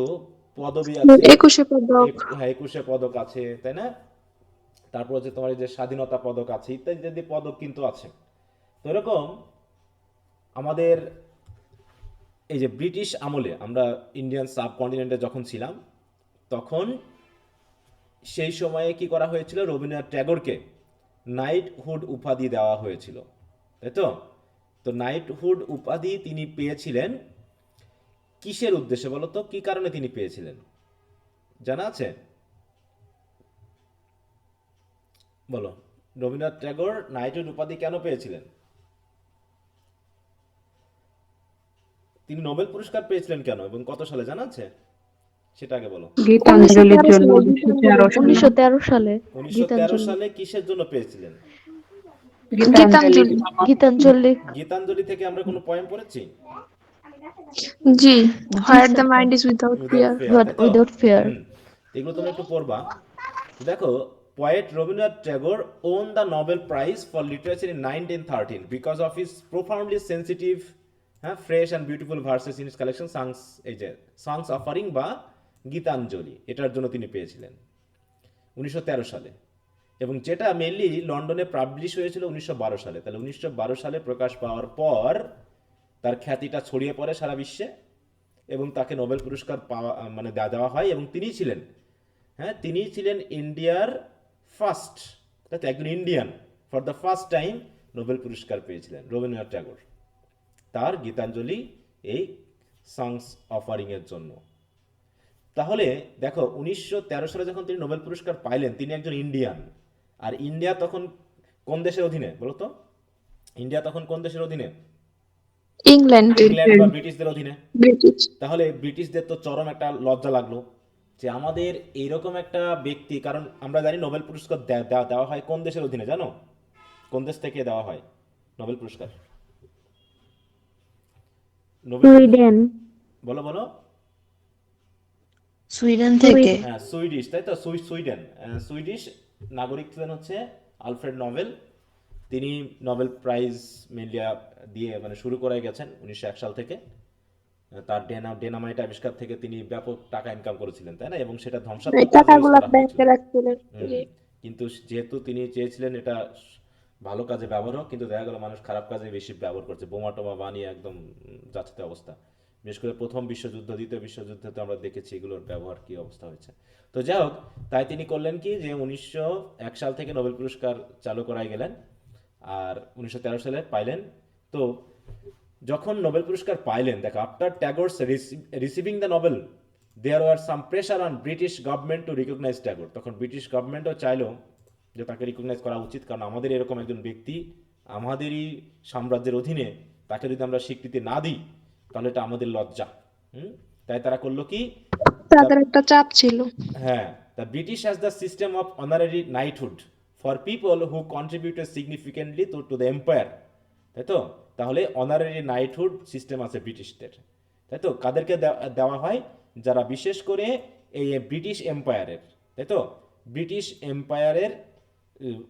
পদবি আছে। 21 পদক। হ্যাঁ, 21 পদক আছে, তাই না? তারপর হচ্ছে তোমার এই যে স্বাধীনতা পদক আছে, ইত্যাদি ইত্যাদি পদক কিন্তু আছে। তো এরকম আমাদের এই যে ব্রিটিশ আমলে, আমরা ইন্ডিয়ান সাবকন্টিনেন্টে যখন ছিলাম, তখন সেই সময়ে কি করা হয়েছিল? রবীন্দ্রনাথ ট্যাগরকে নাইটহুড উপাধি দেওয়া হয়েছিল, তাই তো? তো নাইটহুড উপাধি তিনি পেয়েছিলেন কিসের উদ্দেশ্যে বলো তো? কি কারণে তিনি পেয়েছিলেন জানা আছে? বলো, রবীন্দ্রনাথ ট্যাগর নাইটহুড উপাধি কেন পেয়েছিলেন? তিনি নোবেল পুরস্কার পেয়েছিলেন কেন এবং কত সালে জানা আছে? সেটা আগে বলো। গীতাঞ্জলির জন্য 1913 সালে। 1913 সালে 1913 গীতাঞ্জলি। সালে কিসের জন্য পেয়েছিলেন? গীতাঞ্জলি। গীতাঞ্জলি। গীতাঞ্জলি। গীতাঞ্জলি থেকে আমরা কোনো পয়েম পড়েছি? জি, জি where the sir. Mind is without without fear. Fair, তাই তো? Without fear. হুম, এগুলো তোমরা একটু পড়বা। দেখো, poet Rabindranath Tagore won the Nobel Prize for Literature in 1913 because of his profoundly sensitive, fresh and beautiful verses in his collection songs, এই যে songs offering বা গীতাঞ্জলি, এটার জন্য তিনি পেয়েছিলেন 1913 সালে, এবং যেটা মেনলি লন্ডনে পাবলিশ হয়েছিল 1912 সালে। তাহলে 1912 সালে প্রকাশ পাওয়ার পর তার খ্যাতিটা ছড়িয়ে পড়ে সারা বিশ্বে এবং তাকে নোবেল পুরস্কার পাওয়া মানে দেওয়া হয়, এবং তিনি ছিলেন ইন্ডিয়ার ফার্স্ট, তাই একজন Indian for the first time Nobel পুরস্কার পেয়েছিলেন রবীন্দ্রনাথ ট্যাগর তার গীতাঞ্জলি এই সংস অফারিং এর জন্য। তাহলে দেখো 1913 সালে যখন তিনি নোবেল পুরস্কার পাইলেন, তিনি একজন ইন্ডিয়ান, আর ইন্ডিয়া তখন কোন দেশের অধীনে বলো তো? ইন্ডিয়া তখন কোন দেশের অধীনে? ইংল্যান্ড। ইংল্যান্ড বা ব্রিটিশদের অধীনে। ব্রিটিশ। তাহলে ব্রিটিশদের তো চরম একটা লজ্জা লাগলো যে আমাদের এইরকম একটা ব্যক্তি, কারণ আমরা জানি নোবেল পুরস্কার দেওয়া হয় কোন দেশের অধীনে, জানো? কোন দেশ থেকে দেওয়া হয় নোবেল পুরস্কার? Nobel Sweden. বলো বলো। সুইডেন থেকে। হ্যাঁ, সুইডিশ, তাই তো? সুইডেন। সুইডিশ নাগরিক ছিলেন হচ্ছে আলফ্রেড নোবেল। তিনি নোবেল প্রাইজ মেনলি দিয়ে মানে শুরু করে গেছেন 1901 সাল থেকে। তার ডেনামাইট আবিষ্কার থেকে তিনি ব্যাপক টাকা ইনকাম করেছিলেন, তাই না? এবং সেটা এই ধ্বংসাত্মক কাজে use টাকাগুলো করা ব্যাংকে হয়েছিল। রাখছিলেন। হুম, কিন্তু যেহেতু তিনি চেয়েছিলেন এটা ভালো কাজে ব্যবহার হোক, কিন্তু দেখা গেল মানুষ খারাপ কাজে বেশি ব্যবহার করছে, বোমা টোমা বানিয়ে একদম যাচ্ছে অবস্থা। বিশেষ করে প্রথম বিশ্বযুদ্ধ, দ্বিতীয় বিশ্বযুদ্ধে তো আমরা দেখেছি এগুলোর ব্যবহার কি অবস্থা হয়েছে। তো যাই হোক, তাই তিনি করলেন কি যে 1901 সাল থেকে নোবেল পুরস্কার চালু করাই গেলেন, আর 1913 সালে পাইলেন। তো যখন নোবেল পুরস্কার পাইলেন, দেখো, after Tagore's receiving the Nobel there were some pressure on British government to recognise Tagore. তখন ব্রিটিশ গভর্নমেন্টও চাইলো যে তাকে রিকগনাইজ করা উচিত, কারণ আমাদের এরকম একজন ব্যক্তি আমাদেরই সাম্রাজ্যের অধীনে, তাকে যদি আমরা স্বীকৃতি না দিই তাহলে এটা আমাদের লজ্জা। তাই তারা করলো কি, তাদের একটা চাপ ছিল। হ্যাঁ, the British has the system of honorary knighthood for people who contributed significantly to the empire, তাই তো? তাহলে অনারারি নাইটহুড সিস্টেম আছে ব্রিটিশদের, তাই তো? কাদেরকে দেওয়া হয়? যারা বিশেষ করে এই ব্রিটিশ এম্পায়ারের, তাই তো, ব্রিটিশ এম্পায়ারের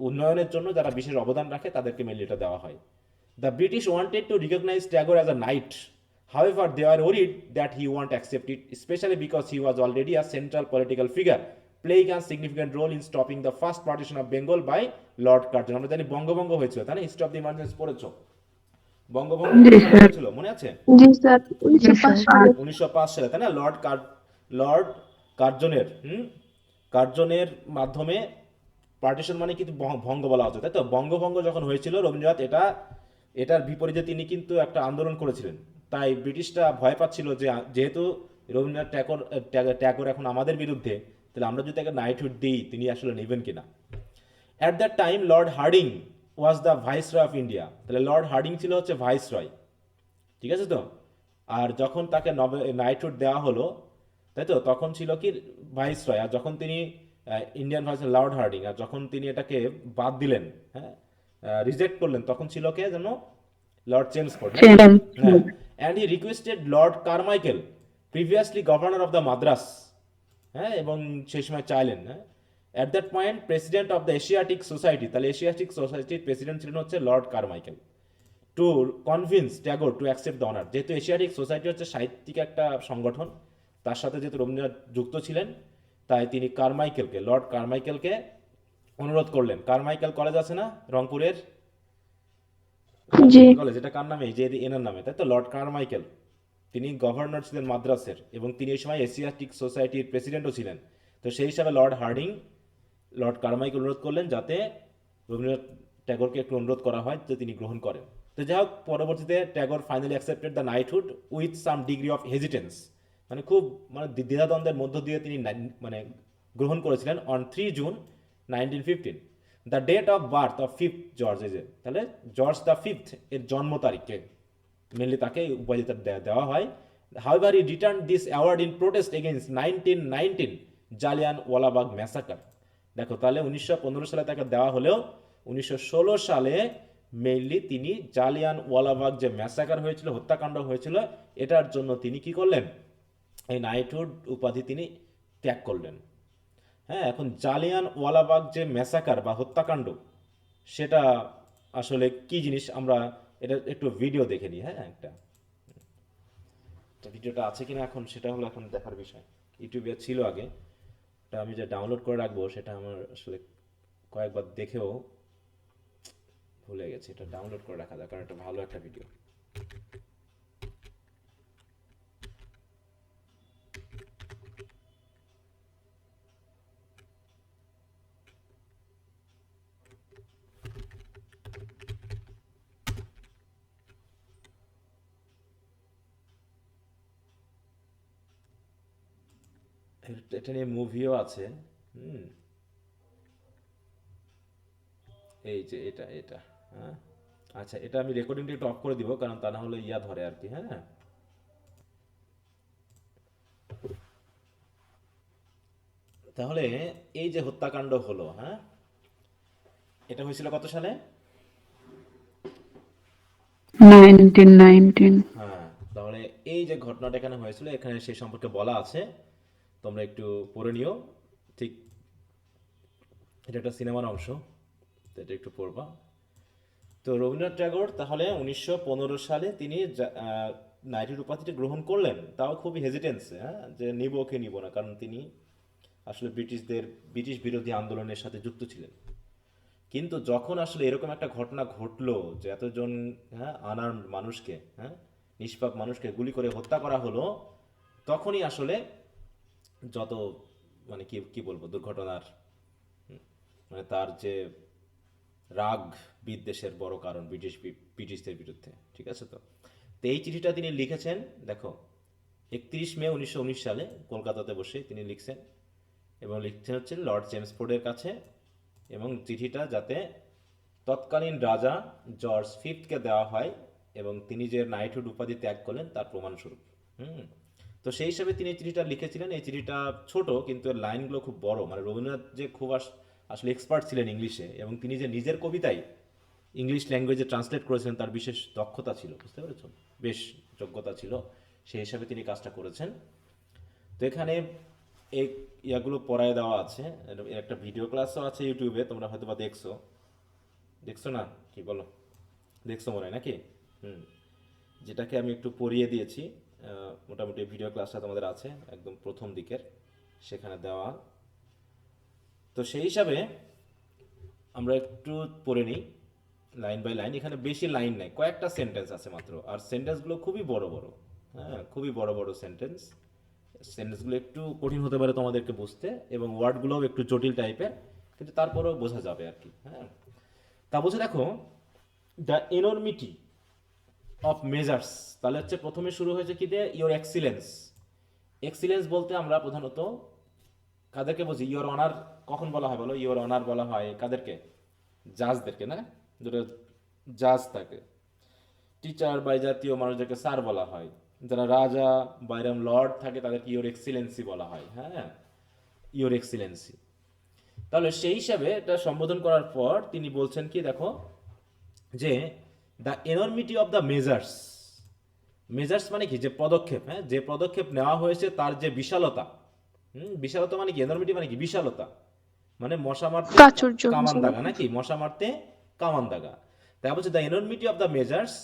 উন্নয়নের জন্য যারা বিশেষ অবদান রাখে তাদেরকে মেনলি এটা দেওয়া হয়। The British wanted to recognize Tagore as a knight, however they were worried that he won't accept it, especially because he was already a central political figure playing a significant role in stopping the first partition of Bengal by Lord Curzon। আমরা জানি বঙ্গভঙ্গ হয়েছিল, তাই না? হিস্ট্রি অফ দি ইমার্জেন্সি পড়েছো? বঙ্গভঙ্গ কোন সালে হয়েছিল মনে আছে? জি স্যার, 1905 সালে। 1905 সালে, তাই না? লর্ড কার্জনের কার্জনের মাধ্যমে পার্টিশন মানে কিন্তু ভঙ্গ বলা হচ্ছে, তাই তো? বঙ্গভঙ্গ যখন হয়েছিল, রবীন্দ্রনাথ এটার বিপরীতে তিনি কিন্তু একটা আন্দোলন করেছিলেন। তাই ব্রিটিশরা ভয় পাচ্ছিল যে যেহেতু রবীন্দ্রনাথ ট্যাগর এখন আমাদের বিরুদ্ধে, তাহলে আমরা যদি তাকে নাইটহুড দিই তিনি আসলে নেবেন কিনা। At that time Lord herding was the viceroy of India. তাহলে লর্ড হার্ডিং ছিল হচ্ছে ভাইসরয়, ঠিক আছে তো? আর যখন তাকে নাইটহুড দেওয়া হলো, তাই তো, তখন ছিল কি ভাইসরয়। আর যখন তিনি ইন্ডিয়ান ভাইসরয় লর্ড হার্ডিং, আর যখন তিনি এটাকে বাদ দিলেন, হ্যাঁ, রিজেক্ট করলেন, তখন ছিল কে যেন? Lord Chelmsford. হ্যাঁ, and he requested lord Carmichael, previously governor of the Madras, হ্যাঁ, এবং সেই সময় চাইলেন, হ্যাঁ, at that point president of the Asiatic society. তাহলে এশিয়াটিক সোসাইটির প্রেসিডেন্ট ছিলেন হচ্ছে lord Carmichael, to convince Tagore to accept the honour. যেহেতু এশিয়াটিক সোসাইটি হচ্ছে সাহিত্যিক একটা সংগঠন, তার সাথে যেহেতু রবীন্দ্রনাথ যুক্ত ছিলেন, তাই তিনি লর্ড কারমাইকেলকে অনুরোধ করলেন। কারমাইকেল কলেজ আছে না রংপুরের কলেজ, এটা কার নামে? যে এনার নামে, তাই তো, লর্ড কারমাইকেল। তিনি গভর্নর ছিলেন মাদ্রাসের, এবং তিনি এই সময় এশিয়াটিক সোসাইটির প্রেসিডেন্টও ছিলেন। তো সেই হিসাবে লর্ড কারমাইকেল অনুরোধ করলেন যাতে রবীন্দ্রনাথ ট্যাগরকে একটু অনুরোধ করা হয় যে তিনি গ্রহণ করেন। তো যাই হোক, পরবর্তীতে Tagore finally accepted the knighthood with some degree of hesitance, মানে খুব দ্বিধাদ্বন্দ্বের মধ্য দিয়ে তিনি মানে গ্রহণ করেছিলেন on 3 June 1915। The date of birth of 5th George, তাহলে জর্জ দ্য 5th এর জন্ম তারিখে মেনলি তাকে উপাধিটা দেওয়া হয়। However he return this award in protest against 1919 Jallianwala Bagh massacre. দেখো, তাহলে 1915 সালে তাকে দেওয়া হলেও 1916 সালে মেইনলি তিনি জালিয়ানওয়ালাবাগ যে ম্যাসাকার হয়েছিল, হত্যাকাণ্ড হয়েছিল, এটার জন্য তিনি কি করলেন, এই নাইটহুড উপাধি তিনি ত্যাগ করলেন। হ্যাঁ, এখন জালিয়ানওয়ালাবাগ যে ম্যাসাকার বা হত্যাকাণ্ড, সেটা আসলে কি জিনিস আমরা এটা একটু ভিডিও দেখে নিই। হ্যাঁ, একটা ভিডিওটা আছে কিনা এখন সেটা হলো এখন দেখার বিষয়। ইউটিউবে ছিল আগে, এটা আমি যে ডাউনলোড করে রাখবো সেটা আমার আসলে কয়েকবার দেখেও ভুলে গেছি। এটা ডাউনলোড করে রাখা যায় কারণ এটা ভালো একটা ভিডিও। এটা নিয়ে মুভিও আছে। হুম, এই যে এটা এটা হ্যাঁ, আচ্ছা, এটা আমি রেকর্ডিংটা একটু অফ করে দিব কারণ তা না হলে ইয়া ধরে আর কি। হ্যাঁ, তাহলে এই যে হত্যাকাণ্ড হলো, হ্যাঁ, এটা হয়েছিল কত সালে? 1919। হ্যাঁ, তাহলে এই যে ঘটনাটা এখানে হয়েছিল এখানে সেই সম্পর্কে বলা আছে, তোমরা একটু পড়ে নিও। ঠিক, এটা একটা সিনেমার অংশ, তো এটা একটু পড়বা। তো রবীন্দ্রনাথ ট্যাগোর তাহলে 1915 সালে তিনি নাইটের উপাধিটি গ্রহণ করলেন, তাও খুবই হেজিটেন্সে, হ্যাঁ, যে নিব কি নিব না, কারণ তিনি আসলে ব্রিটিশ বিরোধী আন্দোলনের সাথে যুক্ত ছিলেন। কিন্তু যখন আসলে এরকম একটা ঘটনা ঘটলো যে এতজন, হ্যাঁ, আনার্মড মানুষকে, হ্যাঁ, নিষ্পাপ মানুষকে গুলি করে হত্যা করা হলো, তখনই আসলে যত মানে কি কি বলবো দুর্ঘটনার, মানে তার যে রাগ বিদ্বেষের বড় কারণ ব্রিটিশদের বিরুদ্ধে। ঠিক আছে, তো তো এই চিঠিটা তিনি লিখেছেন, দেখো, 31 মে 1919 সালে কলকাতাতে বসে তিনি লিখছেন, এবং লিখছেন হচ্ছে লর্ড চেমসফোর্ডের কাছে, এবং চিঠিটা যাতে তৎকালীন রাজা জর্জ ফিফথকে দেওয়া হয় এবং তিনি যে নাইটহুড উপাধি ত্যাগ করলেন তার প্রমাণস্বরূপ। হুম, তো সেই হিসাবে তিনি এই চিঠিটা লিখেছিলেন। এই চিঠিটা ছোট কিন্তু এর লাইনগুলো খুব বড়, মানে রবীন্দ্রনাথ যে খুব আসলে এক্সপার্ট ছিলেন ইংলিশে, এবং তিনি যে নিজের কবিতায় ইংলিশ ল্যাঙ্গুয়েজে ট্রান্সলেট করেছিলেন তার বিশেষ দক্ষতা ছিল, বুঝতে পেরেছ, বেশ যোগ্যতা ছিল, সেই হিসাবে তিনি কাজটা করেছেন। তো এখানে এই ইয়াগুলো পড়ায় দেওয়া আছে, এর একটা ভিডিও ক্লাসও আছে ইউটিউবে, তোমরা হয়তো বা দেখছো, দেখছো না কি বলো, দেখছো মনে হয় নাকি? হুম, যেটাকে আমি একটু পড়িয়ে দিয়েছি, মোটামুটি ভিডিও ক্লাসটা তোমাদের আছে একদম প্রথম দিকের, সেখানে দেওয়া। তো সেই হিসাবে আমরা একটু পড়ে নিই লাইন বাই লাইন। এখানে বেশি লাইন নাই, কয়েকটা সেন্টেন্স আছে মাত্র, আর সেন্টেন্সগুলো খুবই বড় বড়। হ্যাঁ, খুবই বড় বড় সেন্টেন্স। সেন্টেন্সগুলো একটু কঠিন হতে পারে তোমাদেরকে বুঝতে, এবং ওয়ার্ডগুলোও একটু জটিল টাইপের, কিন্তু তারপরেও বোঝা যাবে আর কি। হ্যাঁ, তা বলছে দেখো, দ্য এনরমিটি অফ মেজার্স, তাহলে হচ্ছে প্রথমে শুরু হয়েছে কি দিয়ে, ইয়োর এক্সিলেন্স। এক্সিলেন্স বলতে আমরা প্রধানত কাদেরকে বুঝি? ইয়োর অনার কখন বলা হয় বলো? ইয়োর অনার বলা হয় কাদেরকে? জাজদেরকে, না? যেটা জাজ থাকে, টিচার বা জাতীয় মানুষদেরকে স্যার বলা হয়, যারা রাজা বাইরাম লর্ড থাকে তাদেরকে ইয়োর এক্সিলেন্সি বলা হয়। হ্যাঁ, ইয়োর এক্সিলেন্সি। তাহলে সেই হিসাবে এটা সম্বোধন করার পর তিনি বলছেন কি, দেখো, যে the enormity of the measures. Measures মানে কি? যে পদক্ষেপ, হ্যাঁ, যে পদক্ষেপ নেওয়া হয়েছে তার যে বিশালতা। বিশালতা মানে কি? এনরমিটি মানে কি? বিশালতা, মানে মশা মারতে প্রাচুর্য কামান হিসেবে। দাগা, নাকি? মশা মারতে কামান দাগা। তাই বলছে the enormity of the measures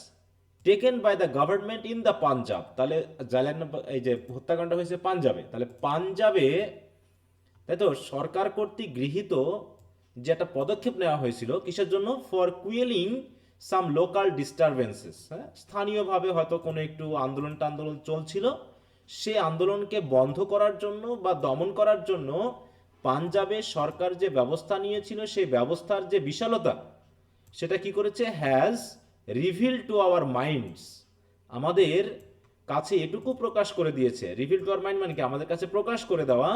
taken by the government in the Punjab. তাহলে জালিয়ান, এই যে হত্যাকাণ্ড হয়েছে পাঞ্জাবে, তাহলে পাঞ্জাবে, তাই তো, সরকার কর্তৃক গৃহীত যে একটা পদক্ষেপ নেওয়া হয়েছিল, কিসের জন্য? For quelling some local disturbances. হ্যাঁ, স্থানীয়ভাবে হয়তো কোনো একটু আন্দোলন চলছিল, সে আন্দোলনকে বন্ধ করার জন্য বা দমন করার জন্য পাঞ্জাবে সরকার যে ব্যবস্থা নিয়েছিল, সেই ব্যবস্থার যে বিশালতা, সেটা কি করেছে? Has reveal to our minds, আমাদের কাছে এটুকু প্রকাশ করে দিয়েছে। রিভিল টু আওয়ার মাইন্ড মানে কি? আমাদের কাছে প্রকাশ করে দেওয়া।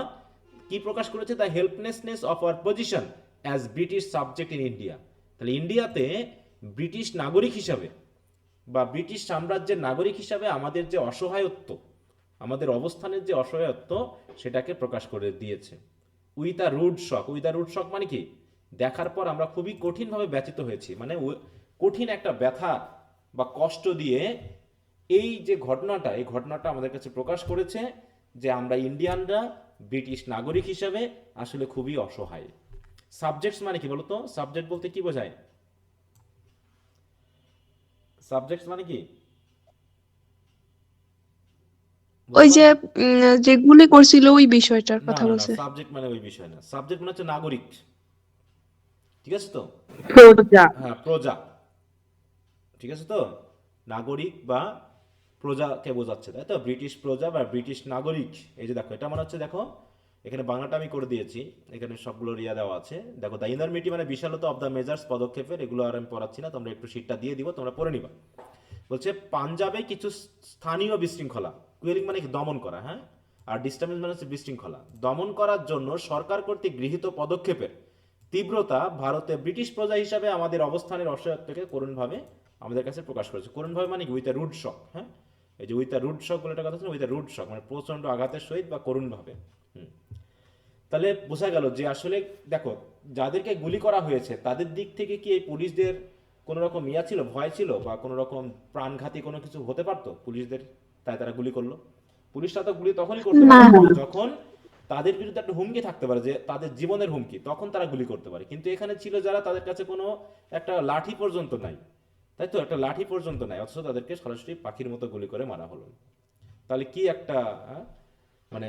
কি প্রকাশ করেছে? The helplessness of our position as British subject in India. তাহলে ইন্ডিয়াতে ব্রিটিশ নাগরিক হিসাবে বা ব্রিটিশ সাম্রাজ্যের নাগরিক হিসাবে আমাদের যে অসহায়ত্ব, আমাদের অবস্থানের যে অসহায়ত্ব, সেটাকে প্রকাশ করে দিয়েছে। With a rude shock. With a rude shock মানে কি? দেখার পর আমরা খুবই কঠিনভাবে ব্যথিত হয়েছি, মানে কঠিন একটা ব্যথা বা কষ্ট দিয়ে এই যে ঘটনাটা, এই ঘটনাটা আমাদের কাছে প্রকাশ করেছে যে আমরা ইন্ডিয়ানরা ব্রিটিশ নাগরিক হিসেবে আসলে খুবই অসহায়। সাবজেক্টস মানে কি বলতো? সাবজেক্ট বলতে কি বোঝায়? সাবজেক্টস মানে কি ওই বলতো? যে যে গুলি করছিল ওই বিষয়টার না কথা না না, বলছে। সাবজেক্ট মানে ওই বিষয় না। সাবজেক্ট মানে হচ্ছে নাগরিক, ঠিক আছে তো? প্রজা। হ্যাঁ, প্রজা, ঠিক আছে তো? নাগরিক বা প্রজাকে বোঝাচ্ছে, তাই তো? ব্রিটিশ প্রজা বা ব্রিটিশ নাগরিক। এই যে দেখো, এটা মানে হচ্ছে, দেখো এখানে বাংলাটা আমি করে দিয়েছি, এখানে সবগুলো রিয়া দেওয়া আছে। দেখো, দ্য ইনারমিটি মানে বিশালতা অফ দ্য মেজার্স, পদক্ষেপের, এগুলো আর আমি পড়াচ্ছি না, তোমরা একটু শীটটা দিয়ে দিব, তোমরা পড়ে নিবা। বলছে পাঞ্জাবে কিছু স্থানীয় বিশৃঙ্খলা, কুয়েলিং মানে কি দমন করা, হ্যাঁ, আর ডিস্টার্বেন্স মানে হচ্ছে বিশৃঙ্খলা, দমন করার জন্য সরকার কর্তৃক গৃহীত পদক্ষেপের তীব্রতা ভারতে ব্রিটিশ প্রজা হিসাবে আমাদের অবস্থানের অসহায়ত্বকে করুণভাবে আমাদের কাছে প্রকাশ করেছে। করুণভাবে মানে কি উইথ এ রুড শক, হ্যাঁ, এই যে উইথ এ রুড শক বলে একটা কথা ছিল, উইথ এ রুড শক মানে প্রচন্ড আঘাতের সহিত বা করুণভাবে। হুম, তাহলে বোঝা গেল যে আসলে দেখো, যাদেরকে গুলি করা হয়েছে তাদের দিক থেকে কি এই পুলিশদের কোনো রকম ইয়া ছিল, ভয় ছিল, বা কোনো রকম প্রাণঘাতী কোনো কিছু হতে পারতো পুলিশদের, তাই তারা গুলি করলো? পুলিশরা তো গুলি তখনই করতে না। পারে যখন তাদের বিরুদ্ধে একটা হুমকি থাকতে পারে, যে তাদের জীবনের হুমকি, তখন তারা গুলি করতে পারে। কিন্তু এখানে ছিল যারা, তাদের কাছে কোনো একটা লাঠি পর্যন্ত নাই, তাই তো? একটা লাঠি পর্যন্ত নাই, অথচ তাদেরকে সরাসরি পাখির মতো গুলি করে মারা হলো। তাহলে কি একটা মানে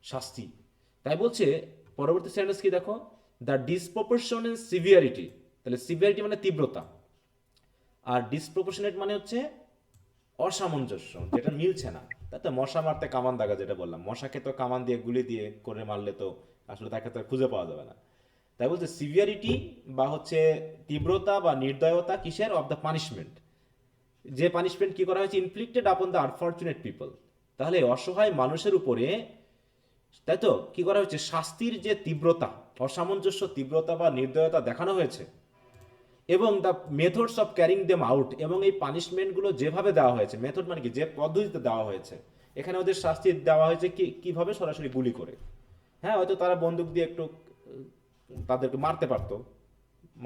শাস্তি! তাই বলছে পরবর্তী সেন্টেন্স কি দেখো, দ্য ডিসপ্রপোর্শনাল সিভিয়ারিটি, তাহলে সিভিয়ারিটি মানে তীব্রতা, আর ডিসপ্রপোর্শনেট মানে হচ্ছে অসামঞ্জস্য, যেটা মিলছে না, তাই তো? মশা মারতে কামান দাগা, যেটা বললাম, মশাকে তো কামান দিয়ে গুলি দিয়ে করে মারলে তো আসলে তাকে তো খুঁজে পাওয়া যাবে না। তাই বলছে সিভিয়ারিটি বা হচ্ছে তীব্রতা বা নির্দয়তা কিসের? অফ দ্য পানিশমেন্ট, যে পানিশমেন্ট কি করা হয়েছে, inflicted upon the unfortunate people, তাহলে অসহায় মানুষের উপরে, তাই তো, কি করা হয়েছে? শাস্তির যে তীব্রতা, অসামঞ্জস্য তীব্রতা বা নির্দয়তা দেখানো হয়েছে, এবং the methods of carrying them out, এবং এই পানিশমেন্টগুলো যেভাবে দেওয়া হয়েছে, মেথড মানে কি, যে পদ্ধতিতে দেওয়া হয়েছে, এখানে ওদের শাস্তি দেওয়া হয়েছে কিভাবে? সরাসরি গুলি করে। হ্যাঁ, হয়তো তারা বন্দুক দিয়ে একটু তাদেরকে মারতে পারতো,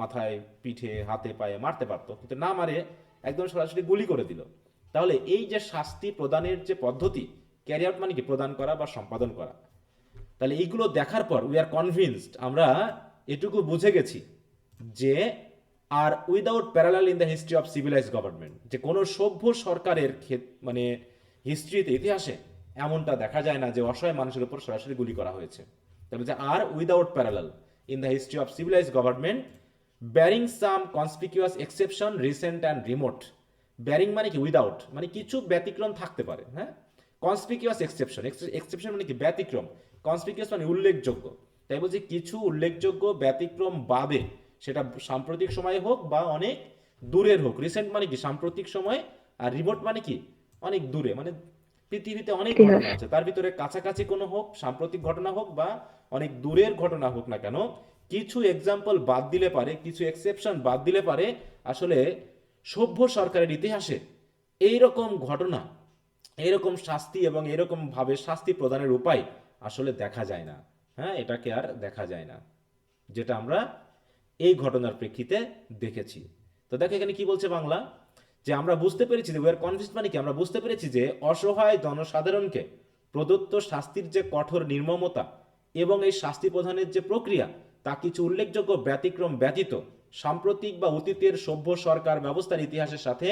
মাথায়, পিঠে, হাতে, পায়ে মারতে পারতো, কিন্তু না মারে একদম সরাসরি গুলি করে দিল। তাহলে এই যে শাস্তি প্রদানের যে পদ্ধতি, ক্যারি আউট মানে কি প্রদান করা বা সম্পাদন করা, তাহলে এইগুলো দেখার পর উই আর কনভিন্সড, আমরা এটুকু বুঝে গেছি যে are without parallel in the history of civilise government, যে কোনো সভ্য সরকারের মানে হিস্ট্রিতে, ইতিহাসে এমনটা দেখা যায় না যে অসহায় মানুষের উপর সরাসরি গুলি করা হয়েছে। তাহলে যে are without parallel in the history of civilise government, barring some conspicuous exception recent and remote. Barring মানে কি উইদাউট, মানে কিছু ব্যতিক্রম থাকতে পারে, হ্যাঁ। কনসপিকিউয়াস এক্সেপশন, এক্সেপশন মানে কি ব্যতিক্রম, কনসপিকিউয়াস মানে উল্লেখযোগ্য। তাই বলছি কিছু উল্লেখযোগ্য ব্যতিক্রম বাদে, সেটা সাম্প্রতিক সময়ে হোক বা অনেক দূরের হোক। রিসেন্ট মানে কি সাম্প্রতিক সময়, আর রিমোট মানে কি অনেক দূরে, মানে পৃথিবীতে অনেক ইতিহাস। ঘটনা আছে, তার ভিতরে কাছাকাছি কোনো হোক, সাম্প্রতিক ঘটনা হোক বা অনেক দূরের ঘটনা হোক না কেন, কিছু এক্সাম্পল বাদ দিলে পারে, কিছু এক্সেপশন বাদ দিলে পারে, আসলে সভ্য সরকারের ইতিহাসে এইরকম ঘটনা, এইরকম শাস্তি এবং এরকম ভাবে শাস্তি প্রদানের উপায় আসলে দেখা যায় না। হ্যাঁ, এটাকে আর দেখা যায় না, যেটা আমরা এই ঘটনার প্রেক্ষিতে দেখেছি। তো দেখো এখানে কি বলছে বাংলা, যে আমরা বুঝতে পেরেছি যে উই আর কনভিন্সড মানে কি, আমরা বুঝতে পেরেছি যে অসহায় জনসাধারণকে প্রদত্ত শাস্তির যে কঠোর নির্মমতা এবং এই শাস্তি প্রদানের যে প্রক্রিয়া, তা কিছু উল্লেখযোগ্য ব্যতিক্রম ব্যতীত সাম্প্রতিক বা অতীতের সভ্য সরকার ব্যবস্থার ইতিহাসের সাথে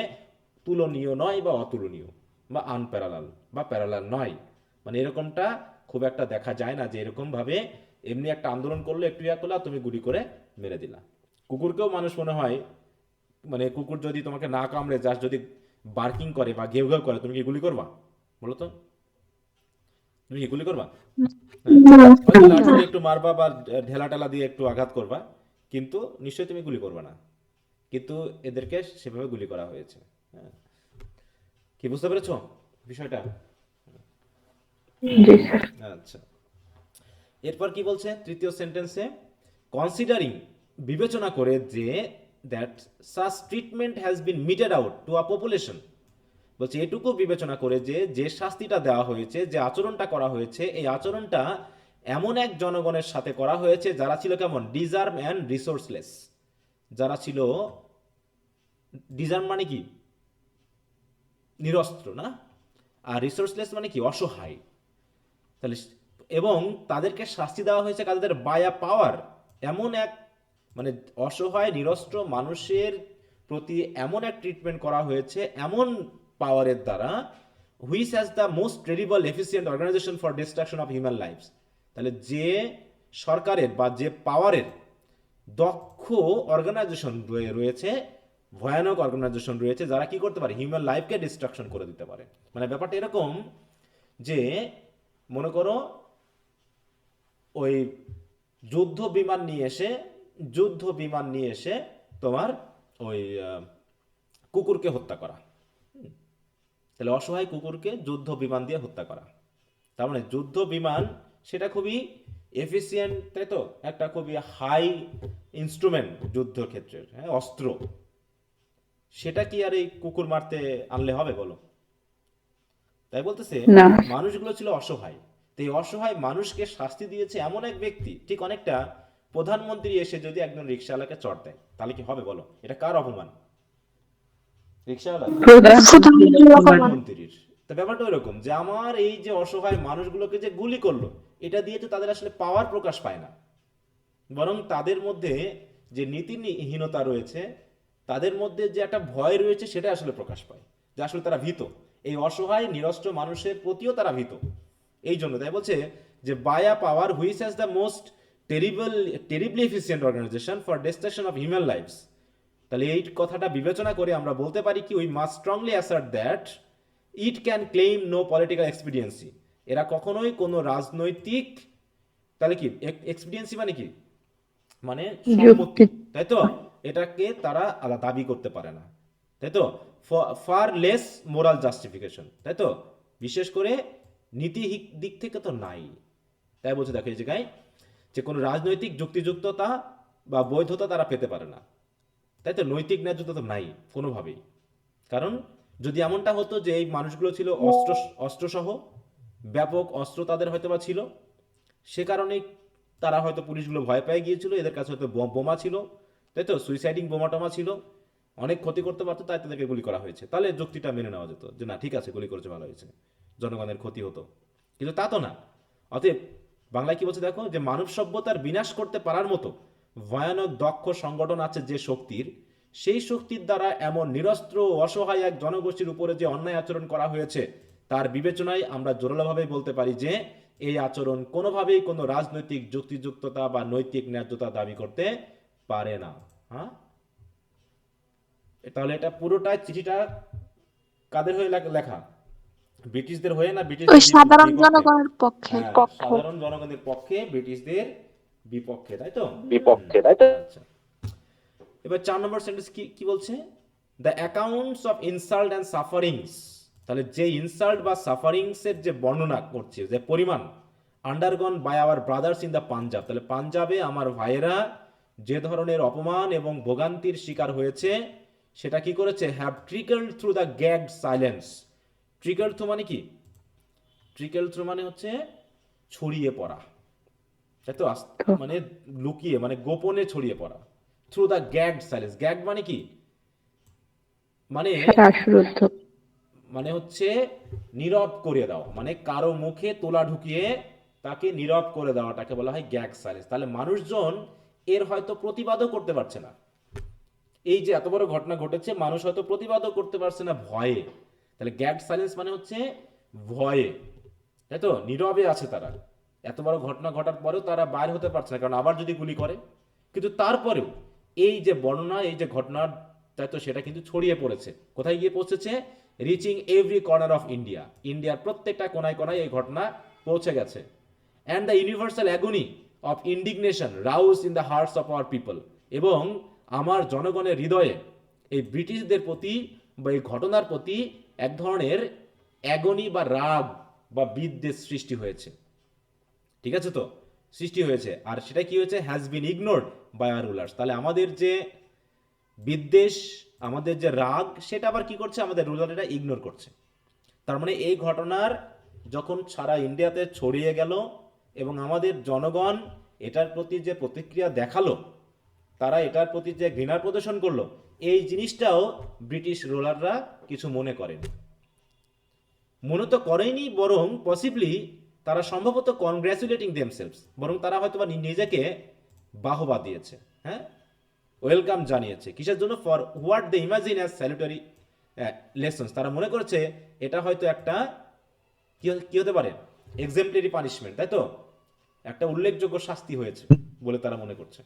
তুলনীয় নয় বা অতুলনীয় বা আনপ্যারালাল বা প্যারালাল নয়। মানে এরকমটা খুব একটা দেখা যায় না, যে এরকম ভাবে এমনি একটা আন্দোলন করলো, একটু ইয়া করলো, তুমি গুলি করে মেরে দিলা। কুকুরকেও মানুষ মনে হয়, মানে কুকুর যদি তোমাকে না কামড়ে, জাস্ট যদি বার্কিং করে বা ঘেউ ঘেউ করে, তুমি কি গুলি করবা? বলো তো, তুমি কি গুলি করবা? হ্যাঁ, হয়তো লাঠি দিয়ে একটু মারবা বা ঢেলা টেলা দিয়ে একটু আঘাত করবা, কিন্তু নিশ্চয়ই তুমি গুলি করবা না। কিন্তু এদেরকে সেভাবে গুলি করা হয়েছে। হ্যাঁ, কি বুঝতে পেরেছো বিষয়টা? জি স্যার। আচ্ছা, এরপর কি বলছে তৃতীয় সেন্টেন্সে, কনসিডারিং, বিবেচনা করে যে, that such treatment has been meted out to a population, বলছে এটুকু বিবেচনা করে যে যে শাস্তিটা দেওয়া হয়েছে, যে আচরণটা করা হয়েছে, এই আচরণটা এমন এক জনগণের সাথে করা হয়েছে যারা ছিল কেমন? ডিজার্ভ অ্যান্ড রিসোর্সলেস, যারা ছিল ডিজার্ম মানে কি? নিরস্ত্র না? আর রিসোর্সলেস মানে কি? অসহায়। তাহলে এবং তাদেরকে শাস্তি দেওয়া হয়েছে কাদের? বায়া পাওয়ার। এমন এক মানে অসহায় নিরস্ত্র মানুষের প্রতি এমন এক ট্রিটমেন্ট করা হয়েছে এমন পাওয়ারের দ্বারা, which has the most credible efficient organisation for destruction of human lives. তাহলে যে সরকারের বা যে পাওয়ারের দক্ষ অর্গানাইজেশন রয়েছে, ভয়ানক অর্গানাইজেশন রয়েছে, যারা কি করতে পারে? হিউম্যান লাইফকে ডিস্ট্রাকশন করে দিতে পারে। মানে ব্যাপারটা এরকম যে মনে করো ওই যুদ্ধ বিমান নিয়ে এসে তোমার ওই কুকুরকে হত্যা করা। তাহলে অসহায় কুকুরকে যুদ্ধ বিমান দিয়ে হত্যা করা, তার মানে যুদ্ধ বিমান সেটা খুবই এফিসিয়েন্ট, তাই তো? একটা খুবই হাই ইনস্ট্রুমেন্ট যুদ্ধ ক্ষেত্রের, হ্যাঁ, অস্ত্র। সেটা কি আর এই কুকুর মারতে আনলে হবে বলো? তাই বলতেছে না। মানুষগুলো ছিল অসহায়। তো এই অসহায় মানুষকে শাস্তি দিয়েছে এমন এক ব্যক্তি, ঠিক অনেকটা প্রধানমন্ত্রী এসে যদি একজন রিক্সাওয়ালাকে চড় দেয়, তাহলে কি হবে বলো? এটা কার অপমান? রিক্সাওয়ালা? প্রধানমন্ত্রীর। তো ব্যাপারটা এরকম যে আমার এই যে অসহায় মানুষগুলোকে যে গুলি করলো, এটা দিয়ে তো তাদের আসলে পাওয়ার প্রকাশ পায় না, বরং তাদের মধ্যে যে নীতিহীনতা রয়েছে, তাদের মধ্যে যে একটা ভয় রয়েছে, সেটা আসলে প্রকাশ পায়, যে আসলে তারা ভীত। এই অসহায় নিরস্ত্র মানুষের প্রতিও তারা ভীত। এই জন্য তাই বলছে যে বায়া power which has the most terribly efficient organisation for destruction of human lives. তাহলে এই কথাটা বিবেচনা করে আমরা বলতে পারি কি, we must strongly assert that it can claim no political expediency. এরা কখনোই কোনো রাজনৈতিক, তাহলে কি এক্সপিডিয়েন্সি মানে কি? মানে সম্পত্তি, তাই তো? এটাকে তারা দাবি করতে পারে না, তাই তো? ফার লেস মোরাল জাস্টিফিকেশন, তাই তো? বিশেষ করে নীতি দিক থেকে তো নাই। তাই বলছে দেখো এই জায়গায় যে কোনো রাজনৈতিক যুক্তিযুক্ততা বা বৈধতা তারা পেতে পারে না, তাই তো? নৈতিক ন্যায্যতা তো নাই কোনোভাবেই। কারণ যদি এমনটা হতো যে এই মানুষগুলো ছিল অস্ত্রসহ, ব্যাপক অস্ত্র তাদের হয়তো বা ছিল, সে কারণেই তারা হয়তো, পুলিশগুলো ভয় পেয়ে গিয়েছিল, এদের কাছে হয়তো বোমা ছিল, তাই তো? সুইসাইডিং বোমা টমা ছিল, অনেক ক্ষতি করতে পারতো, তাই তাদেরকে গুলি করা হয়েছে। তাহলে যুক্তিটা মেনে নেওয়া যেত যে না, ঠিক আছে, গুলি করেছে, ভালো হয়েছে, জনগণের ক্ষতি হতো। কিন্তু তা তো না। অতএব বাংলায় কি বলছে দেখো, যে মানব সভ্যতার বিনাশ করতে পারার মতো ভয়ানক দক্ষ সংগঠন আছে যে শক্তির, সেই শক্তির দ্বারা এমন নিরস্ত্র ও অসহায় এক জনগোষ্ঠীর উপরে যে অন্যায় আচরণ করা হয়েছে, তার বিবেচনায় আমরা জোরালোভাবে বলতে পারি যে এই আচরণ কোনোভাবেই কোনো রাজনৈতিক যুক্তিযুক্ততা বা নৈতিক ন্যায্যতা দাবি করতে পারে না। হ্যাঁ, তাহলে এটা পুরোটাই চিঠিটা কাদের হয়ে লেখা? ব্রিটিশদের হয়ে না ওই ব্রিটিশদের সাধারণ বিপক্ষে? জনগণের পক্ষে। হ্যাঁ, সাধারণ জনগণের পক্ষে, ব্রিটিশদের বিপক্ষে, তাই তো? আচ্ছা, এবার 4 নম্বর সেন্টেন্স কি কি বলছে? The accounts of insult and sufferings. তাহলে যে ইনসাল্ট বা সাফারিংস এর যে বর্ণনা করছে, যে পরিমাণ, undergone by our brothers in the Punjab. তাহলে পাঞ্জাবে আমার ভাইয়েরা যে ধরনের অপমান এবং ভোগান্তির শিকার হয়েছে, সেটা কি করেছে? Have trickled through the gagged silence. Trickle through মানে কি? ট্রিকল থ্রু মানে হচ্ছে ছড়িয়ে পড়া, তাই তো? মানে লুকিয়ে, মানে গোপনে ছড়িয়ে পড়া। Through the gagged silence. Gag মানে কি? মানে শ্বাসরুদ্ধ। মানে হচ্ছে নীরব করে দেওয়া, মানে কারো মুখে তোলা ঢুকিয়ে তাকে নীরব করে দেওয়াটাকে বলা হয় গ্যাগ সাইলেন্স। তাহলে মানুষজন এর হয়তো প্রতিবাদও করতে পারছে না। এই যে এত বড় ঘটনা ঘটেছে, মানুষ হয়তো প্রতিবাদও করতে পারছে না ভয়ে। তাহলে গ্যাগ সাইলেন্স মানে হচ্ছে ভয়ে, তাই তো? নীরবে আছে তারা, এত বড় ঘটনা ঘটার পরেও তারা বাইরে হতে পারছে না, কারণ আবার যদি গুলি করে। কিন্তু তারপরেও এই যে বর্ণনা, এই যে ঘটনার, তাই তো, সেটা কিন্তু ছড়িয়ে পড়েছে। কোথায় গিয়ে পৌঁছেছে? Reaching every corner of India. ইন্ডিয়ার প্রত্যেকটা কোনায় কোনায় এই ঘটনা পৌঁছে গেছে। And the universal agony of indignation rouse in the hearts of our people. এবং আমার জনগণের হৃদয়ে এই ব্রিটিশদের প্রতি বা এই ঘটনার প্রতি এক ধরনের অ্যাগনি বা রাগ বা বিদ্বেষ সৃষ্টি হয়েছে। ঠিক আছে তো? সৃষ্টি হয়েছে। আর সেটা কি হয়েছে? Has been ignored by our rulers. তাহলে আমাদের যে বিদ্বেষ, আমাদের যে রাগ, সেটা আবার কি করছে? আমাদের রুলাররা ইগনোর করছে। তার মানে এই ঘটনার যখন সারা ইন্ডিয়াতে ছড়িয়ে গেল এবং আমাদের জনগণ এটার প্রতি যে প্রতিক্রিয়া দেখালো, তারা এটার প্রতি যে ঘৃণা প্রদর্শন করলো, এই জিনিসটাও ব্রিটিশ রুলাররা কিছু মনে করেনি, মনে তো করেনি, বরং পসিবলি তারা সম্ভবত কনগ্র্যাচুলেটিং দেমসেলভস, বরং তারা হয়তো বা নিজেকে বাহবা দিয়েছে, হ্যাঁ, ওয়েলকাম জানিয়েছে। কিসের জন্য? For what they imagine as salutary lessons. তারা মনে করেছে এটা হয়তো একটা কি হতে পারে, এক্সাম্পলারি পানিশমেন্ট, তাই তো, একটা উল্লেখযোগ্য শাস্তি হয়েছে বলে তারা মনে করছে।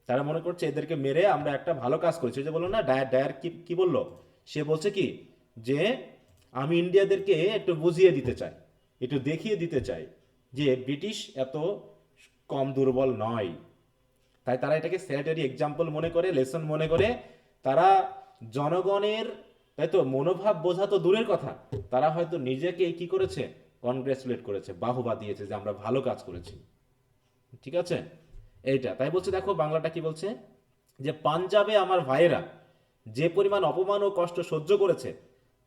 তারা মনে করছে এদেরকে মেরে আমরা একটা ভালো কাজ করেছি। যে বললো না, ডায়ার কি বললো, সে বলছে কি যে আমি ইন্ডিয়াদেরকে একটু বুঝিয়ে দিতে চাই, একটু দেখিয়ে দিতে চাই যে ব্রিটিশ এত কম দুর্বল নয়। তাই তারা এটাকে স্যানিটারি এক্সাম্পল মনে করে, লেসন মনে করে। তারা জনগণের, তাই তো, মনোভাব বোঝা তো দূরের কথা, তারা হয়তো নিজেকে কি করেছে, কনগ্রেচুলেট করেছে, বাহবা দিয়েছে যে আমরা ভালো কাজ করেছি। ঠিক আছে, এইটা তাই বলছে। দেখো বাংলাটা কি বলছে, যে পাঞ্জাবে আমার ভাইয়েরা যে পরিমাণ অপমান ও কষ্ট সহ্য করেছে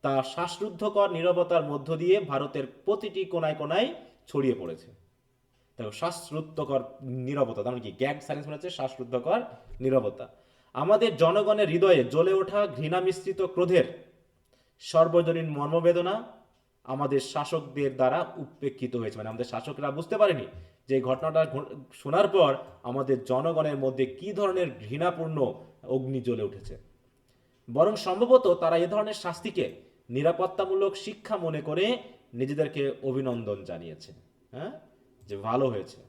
তা শ্বাসরুদ্ধকর নীরবতার মধ্য দিয়ে ভারতের প্রতিটি কোনায় কোনায় ছড়িয়ে পড়েছে। দেখো, শ্বাসরুদ্ধকর নীরবতা, তার মানে কি, গ্যাগ সাইলেন্স মানে হচ্ছে শ্বাসরুদ্ধকর নীরবতা। আমাদের জনগণের হৃদয়ে জ্বলে ওঠা ঘৃণা মিশ্রিত ক্রোধের সর্বজনীন মর্মবেদনা আমাদের শাসকদের দ্বারা উপেক্ষিত হয়েছে। মানে আমাদের শাসকরা বুঝতে পারেনি যে এই ঘটনাটা শোনার পর আমাদের জনগণের মধ্যে কি ধরনের ঘৃণাপূর্ণ অগ্নি জ্বলে উঠেছে। বরং সম্ভবত তারা এ ধরনের শাস্তিকে নিরাপত্তামূলক শিক্ষা মনে করে নিজেদেরকে অভিনন্দন জানিয়েছে। হ্যাঁ, যে ভালো হয়েছে।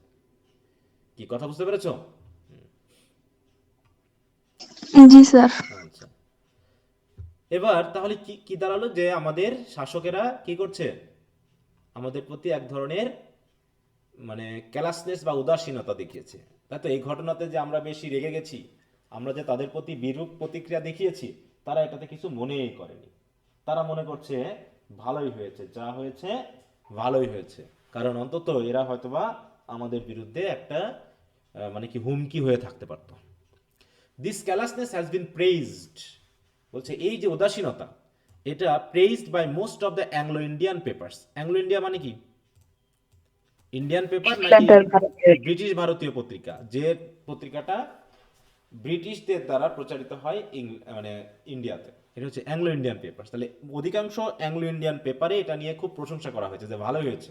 কি কথা বুঝতে পেরেছো? জি স্যার। আচ্ছা, এবার তাহলে কি কি দাঁড়ালো, যে আমাদের শাসকেরা কি করছে, আমাদের প্রতি এক ধরনের মানে ক্যালাসনেস বা উদাসীনতা দেখিয়েছে। তাই তো, এই ঘটনাতে যে আমরা বেশি রেগে গেছি, আমরা যে তাদের প্রতি বিরূপ প্রতিক্রিয়া দেখিয়েছি, তারা এটাতে কিছু মনেই করেনি। তারা মনে করছে ভালোই হয়েছে, যা হয়েছে ভালোই হয়েছে, কারণ অন্তত এরা হয়তোবা আমাদের বিরুদ্ধে একটা মানে কি হুমকি হয়ে থাকতে পারত। দিস ক্যালাসনেস হ্যাজ বিন প্রেইজড, বলছে এই যে উদাসীনতা, এটা praised by most of the Anglo Indian papers. Anglo India মানে কি, ইন্ডিয়ান পেপার নাকি ব্রিটিশ ভারতীয় পত্রিকা, যে পত্রিকাটা ব্রিটিশদের দ্বারা প্রচারিত হয় মানে ইন্ডিয়াতে, এটা হচ্ছে অ্যাংলো ইন্ডিয়ান পেপার। তাহলে অধিকাংশ অ্যাংলো ইন্ডিয়ান পেপারে এটা নিয়ে খুব প্রশংসা করা হয়েছে যে ভালোই হয়েছে,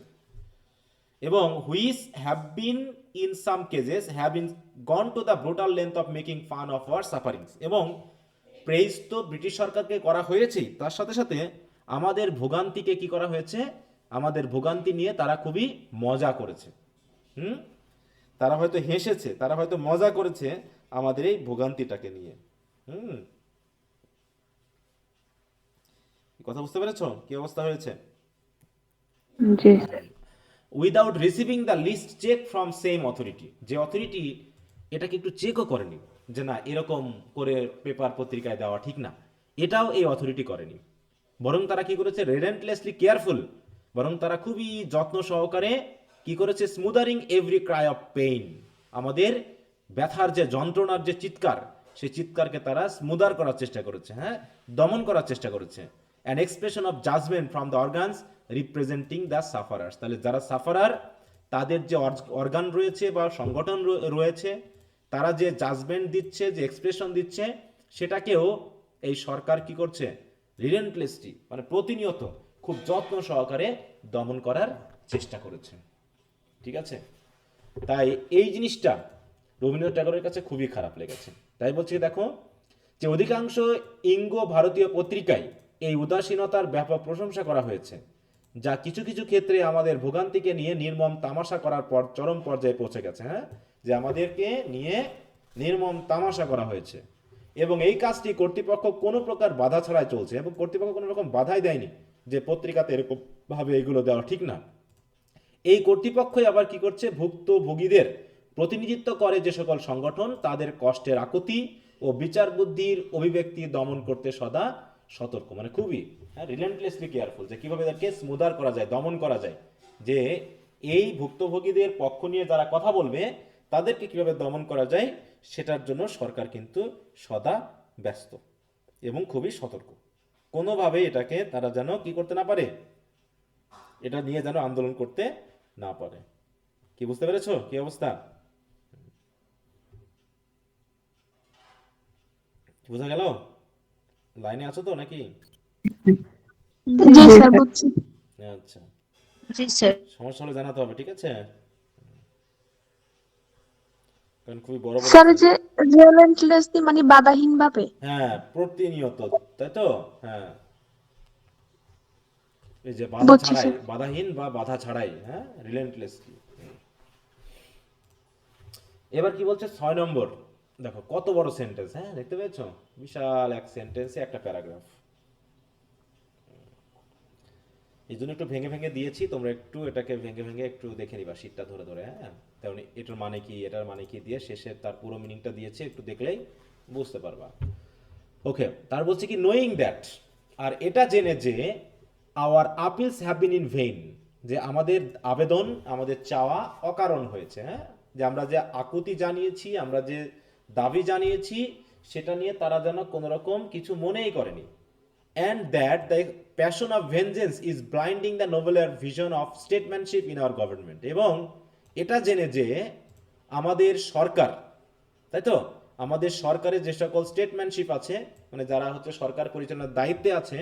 এবং which have been in some cases have been gone to the brutal length of making fun of our sufferings. এবং প্রেইজ তো ব্রিটিশ সরকারকে করা হয়েছেই, তার সাথে সাথে আমাদের ভোগান্তিকে কি করা হয়েছে, আমাদের ভোগান্তি নিয়ে তারা খুবই মজা করেছে। হুম, তারা হয়তো হেসেছে, তারা হয়তো মজা করেছে আমাদের এই ভোগান্তিটাকে নিয়ে। হুম, কথা বুঝতে পেরেছো কি অবস্থা হয়েছে? জি without receiving the list check from same authority, যে অথরিটি এটাকে একটু চেকও করেনি যে না এরকম করে পেপার পত্রিকায় দেওয়া ঠিক না, এটাও এই অথরিটি করেনি। বরং তারা কি করেছে, রেলেন্টলেসলি কেয়ারফুল, বরং তারা খুবই যত্ন সহকারে কি করেছে, স্মুদারিং এভরি ক্রাই অফ পেইন, আমাদের ব্যথার যে যন্ত্রণার যে চিৎকার, সেই চিৎকারকে তারা স্মুদার করার চেষ্টা করেছে, হ্যাঁ, দমন করার চেষ্টা করেছে। An expression of judgement from the organs representing the sufferers. তাহলে যারা সাফারার, তাদের যে অর্গান রয়েছে বা সংগঠন রয়েছে, তারা যে জাজমেন্ট দিচ্ছে, যে এক্সপ্রেশন দিচ্ছে, সেটাকেও এই সরকার কি করছে, রিলেন্টলেসলি মানে প্রতিনিয়ত খুব যত্ন সহকারে দমন করার চেষ্টা করেছে। ঠিক আছে, তাই এই জিনিসটা রবীন্দ্রনাথ ঠাকুরের কাছে খুবই খারাপ লেগেছে। তাই বলছি দেখো, যে অধিকাংশ ইঙ্গো ভারতীয় পত্রিকায় এই উদাসীনতার ব্যাপক প্রশংসা করা হয়েছে, যা কিছু কিছু ক্ষেত্রে আমাদের ভোগান্তিকে নিয়ে নির্মম তামাশা করার পর চরম পর্যায়ে পৌঁছে গেছে। হ্যাঁ, যে আমাদেরকে নিয়ে নির্মম তামাশা করা হয়েছে, এবং এই কাজটি কর্তৃপক্ষ কোনো প্রকার বাধা ছাড়াই চলছে, এবং কর্তৃপক্ষ কোনো রকম বাধাই দেয়নি যে পত্রিকাতে এরকম ভাবে এগুলো দেওয়া ঠিক না। এই কর্তৃপক্ষই আবার কি করছে, ভুক্তভোগীদের প্রতিনিধিত্ব করে যে সকল সংগঠন, তাদের কষ্টের আকুতি ও বিচার বুদ্ধির অভিব্যক্তি দমন করতে সদা সতর্ক, মানে খুবই রিলেন্টলেসলি কেয়ারফুল, যে কিভাবে তাদেরকে স্মুদার করা যায়, দমন করা যায়, যে এই ভুক্তভোগীদের পক্ষ নিয়ে যারা কথা বলবে তাদেরকে কিভাবে দমন করা যায়, সেটার জন্য সরকার কিন্তু সদা ব্যস্ত এবং খুবই সতর্ক। কোনোভাবে এটাকে তারা যেন কি করতে না পারে, এটা নিয়ে যেন আন্দোলন করতে না পারে। কি বুঝতে পেরেছো কি অবস্থা? বোঝা গেল? লাইনে আছো তো নাকি? জি জি স্যার স্যার। বুঝছি। আচ্ছা, জি স্যার। সমস্যা হলে জানাতে হবে, ঠিক আছে? কারণ খুবই বড় বড় স্যার যে রিলেন্টলেসলি মানে বাধাহীন ভাবে। হ্যাঁ, প্রতিনিয়ত, তাই তো? হ্যাঁ, এই যে বাধা বুঝছি ছাড়াই, স্যার। বাধাহীন বা বাধা ছাড়াই, হ্যাঁ, রিলেন্টলেসলি। এবার কি বলছে 6 নম্বর, দেখো কত বড় সেন্টেন্স, হ্যাঁ, দেখতে পেয়েছো? বিশাল এক সেন্টেন্সে একটা প্যারাগ্রাফ। এই জন্য একটু ভেঙে ভেঙে দিয়েছি, তোমরা একটু এটাকে ভেঙে ভেঙে একটু দেখে নিবা শীটটা ধরে ধরে, হ্যাঁ। তেমনি এটার মানে কি, এটার মানে কি দিয়ে শেষে তার পুরো মিনিংটা দিয়েছে, একটু দেখলেই বুঝতে পারবা। ওকে, তার বলছে কি নোয়িং দ্যাট, আর এটা জেনে যে our appeals have been in vain, যে আমাদের আবেদন, আমাদের চাওয়া অকারণ হয়েছে, হ্যাঁ, যে আমরা যে আকুতি জানিয়েছি, আমরা যে দাবি জানিয়েছি, সেটা নিয়ে তারা যেন কোনো রকম কিছু মনেই করেনি। And that the passion of vengeance is blinding the nobler vision of statesmanship in our government, এবং এটা জেনে যে আমাদের সরকার, তাই তো, আমাদের সরকারের যে সকল স্টেটম্যানশিপ আছে, মানে যারা হচ্ছে সরকার পরিচালনার দায়িত্বে আছে,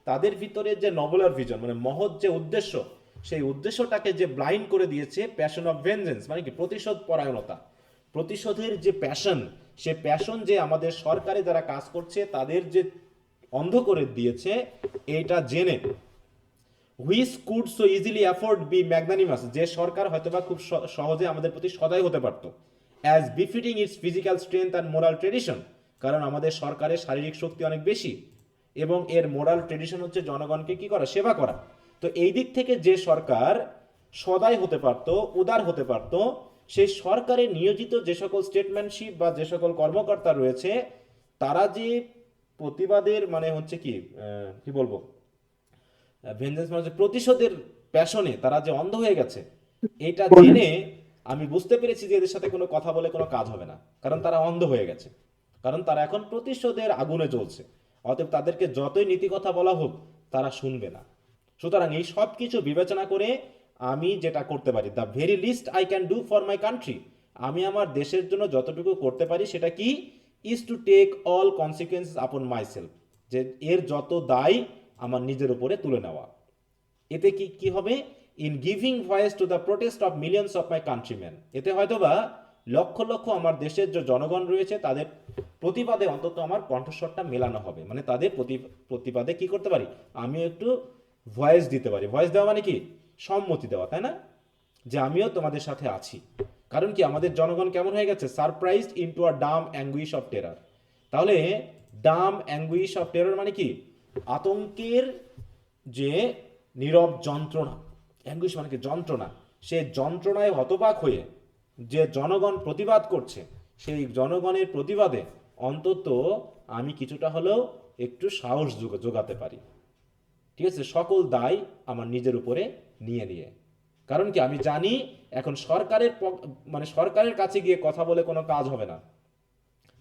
তাদের ভিতরে যে নবলার ভিজন, মানে মহৎ যে উদ্দেশ্য, সেই উদ্দেশ্যটাকে যে ব্লাইন্ড করে দিয়েছে প্যাশন অফ ভেঞ্জেন্স, মানে কি প্রতিশোধ পরায়ণতা, প্রতিশোধের যে প্যাশন, সে প্যাশন যে আমাদের সরকারে যারা কাজ করছে তাদের যে অন্ধ করে দিয়েছে, এটা জেনে which could so easily afford be magnanimous, যে সরকার হয়তোবা খুব সহজে আমাদের প্রতি সদয় হতে পারত, as befitting it's physical strength and moral tradition, কারণ আমাদের সরকারের শারীরিক শক্তি অনেক বেশি এবং এর মোরাল ট্রেডিশন হচ্ছে জনগণকে কি করা, সেবা করা। তো এই দিক থেকে যে সরকার সদয় হতে পারত, উদার হতে পারত, সেই সরকারের নিয়োজিত যে সকল স্টেটম্যানশিপ বা যে সকল কর্মকর্তা রয়েছে, তারা যে প্রতিবাদের মানে হচ্ছে কি, কি বলবো, ভেঞ্জেন্স মানে হচ্ছে প্রতিশোধের প্যাশনে তারা যে অন্ধ হয়ে গেছে, এটা জেনে আমি বুঝতে পেরেছি যে এদের সাথে কোনো কথা বলে কোনো কাজ হবে না, কারণ তারা অন্ধ হয়ে গেছে, কারণ তারা এখন প্রতিশোধের আগুনে জ্বলছে। অতএব তাদেরকে যতই নীতি কথা বলা হোক তারা শুনবে না। সুতরাং এই সব কিছু বিবেচনা করে আমি যেটা করতে পারি, the very least I can do for my country, আমি আমার দেশের জন্য যতটুকু করতে পারি সেটা কি, is to take all consequences upon myself, যে এর যত দায় আমার নিজের উপরে তুলে নেওয়া। এতে কি কি হবে, in giving voice to the protest of millions of my countryman, এতে হয়তোবা লক্ষ লক্ষ আমার দেশের যে জনগণ রয়েছে তাদের প্রতিবাদে অন্তত আমার কণ্ঠস্বরটা মেলানো হবে, মানে তাদের প্রতিবাদে কি করতে পারি, আমি একটু ভয়েস দিতে পারি। ভয়েস দেওয়া মানে কি, সম্মতি দেওয়া, তাই না, যে আমিও তোমাদের সাথে আছি। কারণ কি, আমাদের জনগণ কেমন হয়ে গেছে, surprised into a Dam anguish of terror. তাহলে ডাম অ্যাঙ্গুইশ অফ টেরর মানে কি, আতঙ্কের যে নীরব যন্ত্রণা, অ্যাঙ্গুইশ মানে কি যন্ত্রণা, সে যন্ত্রণায় হতবাক হয়ে যে জনগণ প্রতিবাদ করছে, সেই জনগণের প্রতিবাদে অন্তত আমি কিছুটা হলেও একটু সাহস যোগাতে পারি, ঠিক আছে, সকল দায় আমার নিজের উপরে নিয়ে নিয়ে। কারণ কি, আমি জানি এখন সরকারের মানে সরকারের কাছে গিয়ে কথা বলে কোনো কাজ হবে না,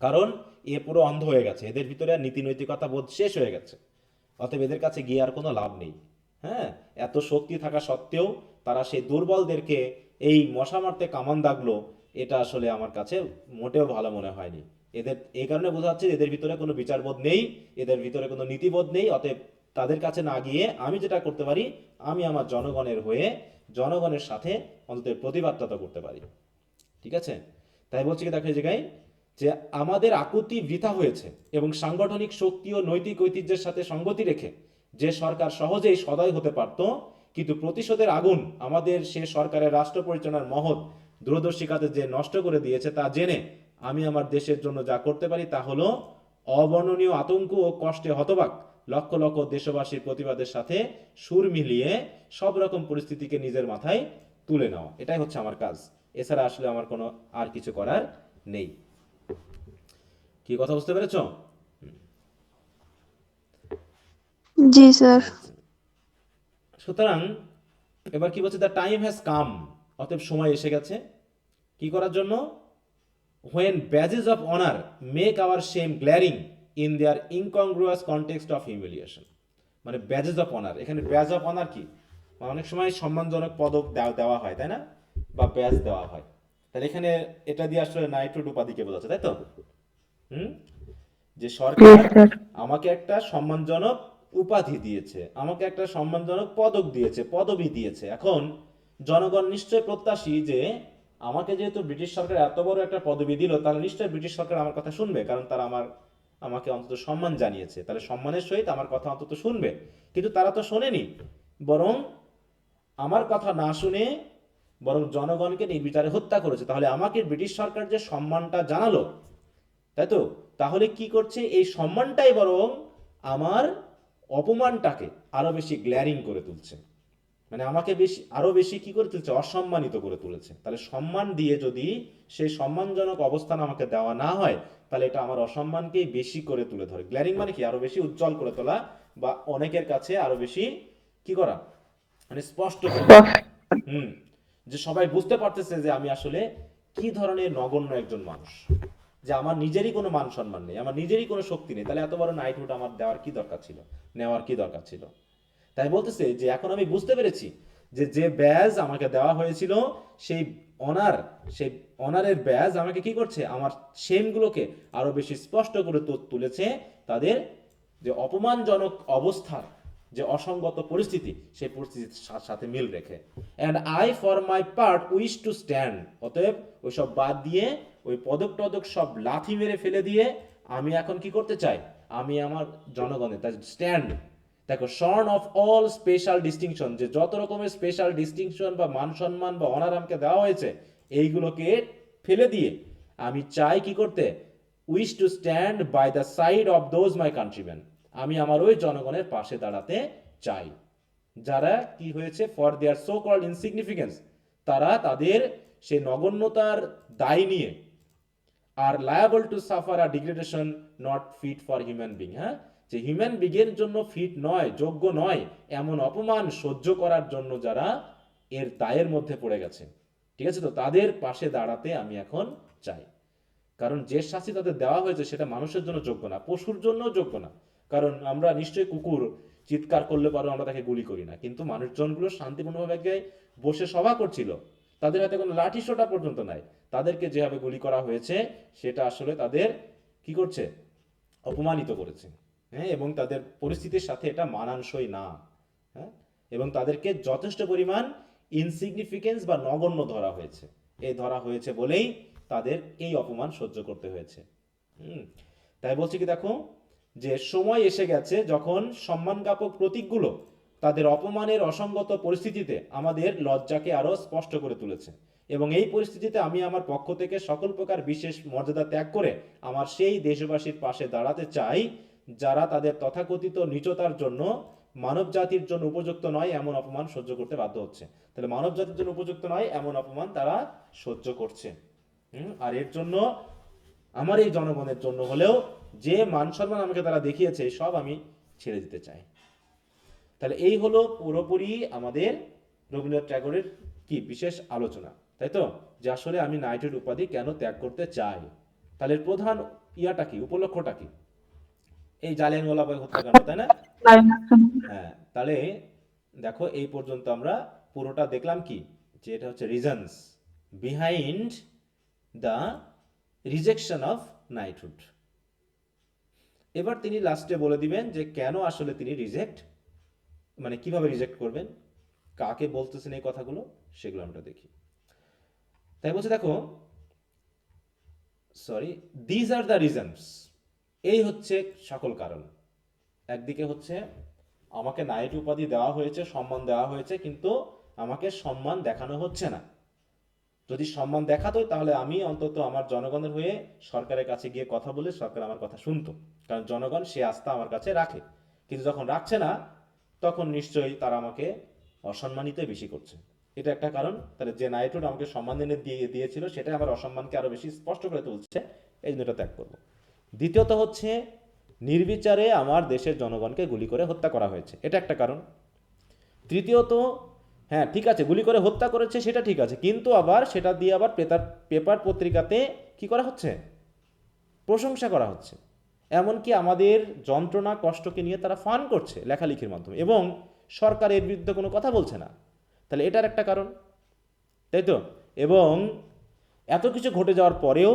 কারণ এ পুরো অন্ধ হয়ে গেছে, এদের ভিতরে আর নীতি নৈতিকতা বোধ শেষ হয়ে গেছে। অতএব এদের কাছে গিয়ে আর কোনো লাভ নেই, হ্যাঁ, এত শক্তি থাকা সত্ত্বেও তারা সেই দুর্বলদেরকে এই মশা মারতে কামান দাগলো, এটা আসলে আমার কাছে মোটেও ভালো মনে হয়নি। এদের এই কারণে বোঝা যাচ্ছে এদের ভিতরে কোনো বিচারবোধ নেই, এদের ভিতরে কোনো নীতিবোধ নেই। অতএব তাদের কাছে না গিয়ে আমি যেটা করতে পারি, আমি আমার জনগণের হয়ে জনগণের সাথে অন্তত প্রতিবাদটা তো করতে পারি, ঠিক আছে। তাই বলছি কি, দেখো এই জায়গায় যে আমাদের আকুতি বৃথা হয়েছে এবং সাংগঠনিক শক্তি ও নৈতিক ঐতিহ্যের সাথে সঙ্গতি রেখে যে সরকার সহজেই সদয় হতে পারত, কিন্তু প্রতিশোধের আগুন আমাদের সে সরকারের রাষ্ট্র পরিচালনার মহৎ দূরদর্শিকাতে যে নষ্ট করে দিয়েছে, তা জেনে আমি আমার দেশের জন্য যা করতে পারি তা হলো অবর্ণনীয় আতঙ্ক ও কষ্টে হতবাক লক্ষ লক্ষ দেশবাসীর প্রতিবাদের সাথে সুর মিলিয়ে সব রকম পরিস্থিতিকে নিজের মাথায় তুলে নেওয়া, এটাই হচ্ছে আমার কাজ। এছাড়া আসলে আমার কোনো আর কিছু করার নেই। কি কথা বুঝতে পেরেছ? জি স্যার। সুতরাং এবার কি বলছে, দ্য টাইম হ্যাজ কাম, অতএব সময় এসে গেছে কি করার জন্য, when badges of honor make our shame glaring in their incongruous context of humiliation, মানে ব্যাজেস অফ অনার, এখানে ব্যাজ অফ অনার কি, অনেক সময় সম্মানজনক পদক দেওয়া হয়, তাই না, বা ব্যাজ দেওয়া হয়, তাহলে এখানে এটা দিয়ে আসলে নাইট্রোড উপাধিকে বোঝাচ্ছে, তাই তো। হুম, যে জি সরকার স্যার। আমাকে একটা সম্মানজনক উপাধি দিয়েছে, আমাকে একটা সম্মানজনক পদক দিয়েছে, পদবি দিয়েছে। এখন জনগণ নিশ্চয় প্রত্যাশী যে আমাকে যেহেতু ব্রিটিশ সরকার এত বড় একটা পদবি দিল, তাহলে নিশ্চয়ই ব্রিটিশ সরকার আমার কথা শুনবে, কারণ তারা আমাকে অন্তত সম্মান জানিয়েছে, তাহলে সম্মানের সহিত আমার কথা অন্তত শুনবে। কিন্তু তারা তো শোনেনি, বরং আমার কথা না শুনে বরং জনগণকে নির্বিচারে হত্যা করেছে। তাহলে আমাকে ব্রিটিশ সরকার যে সম্মানটা জানালো, তাই তো, তাহলে কি করছে, এই সম্মানটাই বরং আমার অপমানটাকে আরো বেশি গ্ল্যারিং করে তুলছে। মানে আমাকে বেশি আরো বেশি কি করে তুলছে, অসম্মানিত করে তুলেছে। তাহলে সম্মান দিয়ে যদি সেই সম্মানজনক অবস্থান আমাকে দেওয়া না হয়, তাহলে এটা আমার অসম্মানকেই বেশি করে তুলে ধরে। গ্ল্যারিং মানে কি, আরো বেশি উজ্জ্বল করে তোলা, বা অনেকের কাছে আরো বেশি কি করা, মানে স্পষ্ট করে তোলা। হুম, যে সবাই বুঝতে পারতেছে যে আমি আসলে কি ধরনের নগণ্য একজন মানুষ, যে আমার নিজেরই কোনো মান সম্মান নেই, আমার নিজেরই কোনো শক্তি নেই, তাহলে এত বড় নাইটহুড আমার দেওয়ার কি দরকার ছিল, নেওয়ার কি দরকার ছিল। তাই বলতেছে যে এখন আমি বুঝতে পেরেছি যে যে ব্যাজ আমাকে দেওয়া হয়েছিল, সেই অনার সেই অনারের ব্যাজ আমাকে কি করছে, আমার শেমগুলোকে আরো বেশি স্পষ্ট করে তুলেছে, তাদের যে অপমানজনক অবস্থার যে অসঙ্গত পরিস্থিতি, সেই পরিস্থিতির সাথে মিল রেখে। And I for my part wish to stand, অতএব ওইসব বাদ দিয়ে, ওই পদক টদক সব লাথি মেরে ফেলে দিয়ে আমি এখন কি করতে চাই, আমি আমার জনগণের তাই স্ট্যান্ড। দেখো, শর্ন অফ অল স্পেশাল ডিস্টিংশন, যে যত রকমের স্পেশাল ডিস্টিংশন বা মান সম্মান বা অনার আমাকে দেওয়া হয়েছে, এইগুলোকে ফেলে দিয়ে আমি চাই কি করতে, wish to stand by the side of those my countryman, আমি আমার ওই জনগণের পাশে দাঁড়াতে চাই, যারা কি হয়েছে, for their so called insignificance, তারা তাদের সেই নগণ্যতার দায় নিয়ে আর liable to suffer a degradation not fit for human being, হ্যাঁ, যে হিউম্যান বিংয়ের জন্য ফিট নয়, যোগ্য নয় এমন অপমান সহ্য করার জন্য যারা এর দায়ের মধ্যে পড়ে গেছে, ঠিক আছে, তো তাদের পাশে দাঁড়াতে আমি এখন চাই। কারণ যে শাস্তি তাদের দেওয়া হয়েছে সেটা মানুষের জন্য যোগ্য না, পশুর জন্যও যোগ্য না। কারণ আমরা নিশ্চয়ই কুকুর চিৎকার করলে পরে আমরা তাকে গুলি করি না, কিন্তু মানুষজনগুলো শান্তিপূর্ণভাবে এক জায়গায় বসে সভা করছিল, তাদের হাতে কোনো লাঠি সোটা পর্যন্ত নাই, তাদেরকে যেভাবে গুলি করা হয়েছে সেটা আসলে তাদের কি করছে, অপমানিত করেছে। হ্যাঁ, এবং তাদের পরিস্থিতির সাথে এটা মানানসই না। হ্যাঁ, এবং তাদেরকে যথেষ্ট পরিমাণ ইনসিগনিফিকেন্স বা নগণ্য ধরা হয়েছে, এই ধরা হয়েছে বলেই তাদের এই অপমান সহ্য করতে হয়েছে। তাই বলছি কি, দেখো যে সময় এসে গেছে যখন সম্মান জ্ঞাপক প্রতীকগুলো তাদের অপমানের অসঙ্গত পরিস্থিতিতে আমাদের লজ্জাকে আরো স্পষ্ট করে তুলেছে, এবং এই পরিস্থিতিতে আমি আমার পক্ষ থেকে সকল প্রকার বিশেষ মর্যাদা ত্যাগ করে আমার সেই দেশবাসীর পাশে দাঁড়াতে চাই, যারা তাদের তথাকথিত নিচতার জন্য মানব জাতির জন্য উপযুক্ত নয় এমন অপমান সহ্য করতে বাধ্য হচ্ছে। তাহলে মানব জাতির জন্য উপযুক্ত নয় এমন অপমান তারা সহ্য করছে। আর এর জন্য আমার এই জনগণের জন্য হলেও যে মান সম্মান আমাকে তারা দেখিয়েছে, সব আমি ছেড়ে দিতে চাই। তাহলে এই হলো পুরোপুরি আমাদের রবীন্দ্রনাথ ট্যাগরের কি বিশেষ আলোচনা, তাই তো, যে আসলে আমি নাইটহুড উপাধি কেন ত্যাগ করতে চাই। তাহলে এর প্রধান ইয়াটা কি, উপলক্ষটা কি, এই জালিয়ানওয়ালাবাগ হত্যাকাণ্ড, তাই না? হ্যাঁ, তাহলে দেখো এই পর্যন্ত আমরা পুরোটা দেখলাম কি, যে এটা হচ্ছে reasons behind the rejection of knighthood. এবার তিনি লাস্টে বলে দিবেন যে কেন আসলে তিনি রিজেক্ট, মানে কিভাবে রিজেক্ট করবেন, কাকে বলতেছেন এই কথাগুলো, সেগুলো আমরা দেখি। তাই বলছে, দেখো, sorry, these are the reasons, এই হচ্ছে সকল কারণ। একদিকে হচ্ছে আমাকে নাইট উপাধি দেওয়া হয়েছে, সম্মান দেওয়া হয়েছে, কিন্তু আমাকে সম্মান দেখানো হচ্ছে না। যদি সম্মান দেখাতো তাহলে আমি অন্তত আমার জনগণের হয়ে সরকারের কাছে গিয়ে কথা বলে সরকার আমার কথা শুনতো, কারণ জনগণ সে আস্থা আমার কাছে রাখে। কিন্তু যখন রাখছে না, তখন নিশ্চয়ই তারা আমাকে অসম্মানিত বেশি করছে। এটা একটা কারণ। তাহলে যে নাইটহুড আমাকে সম্মান এনে দিয়েছিল সেটা আমার অসম্মানকে আরো বেশি স্পষ্ট করে তুলছে, এই জন্য এটা ত্যাগ করবো। দ্বিতীয়ত হচ্ছে নির্বিচারে আমার দেশের জনগণকে গুলি করে হত্যা করা হয়েছে, এটা একটা কারণ। তৃতীয়ত, হ্যাঁ ঠিক আছে, গুলি করে হত্যা করেছে সেটা ঠিক আছে, কিন্তু আবার সেটা দিয়ে আবার পেপার পত্রিকাতে কি করা হচ্ছে, প্রশংসা করা হচ্ছে। এমনকি আমাদের যন্ত্রণা কষ্টকে নিয়ে তারা ফান করছে লেখালেখির মাধ্যমে, এবং সরকার এর বিরুদ্ধে কোনো কথা বলছে না। তাহলে এটার একটা কারণ, তাই তো। এবং এত কিছু ঘটে যাওয়ার পরেও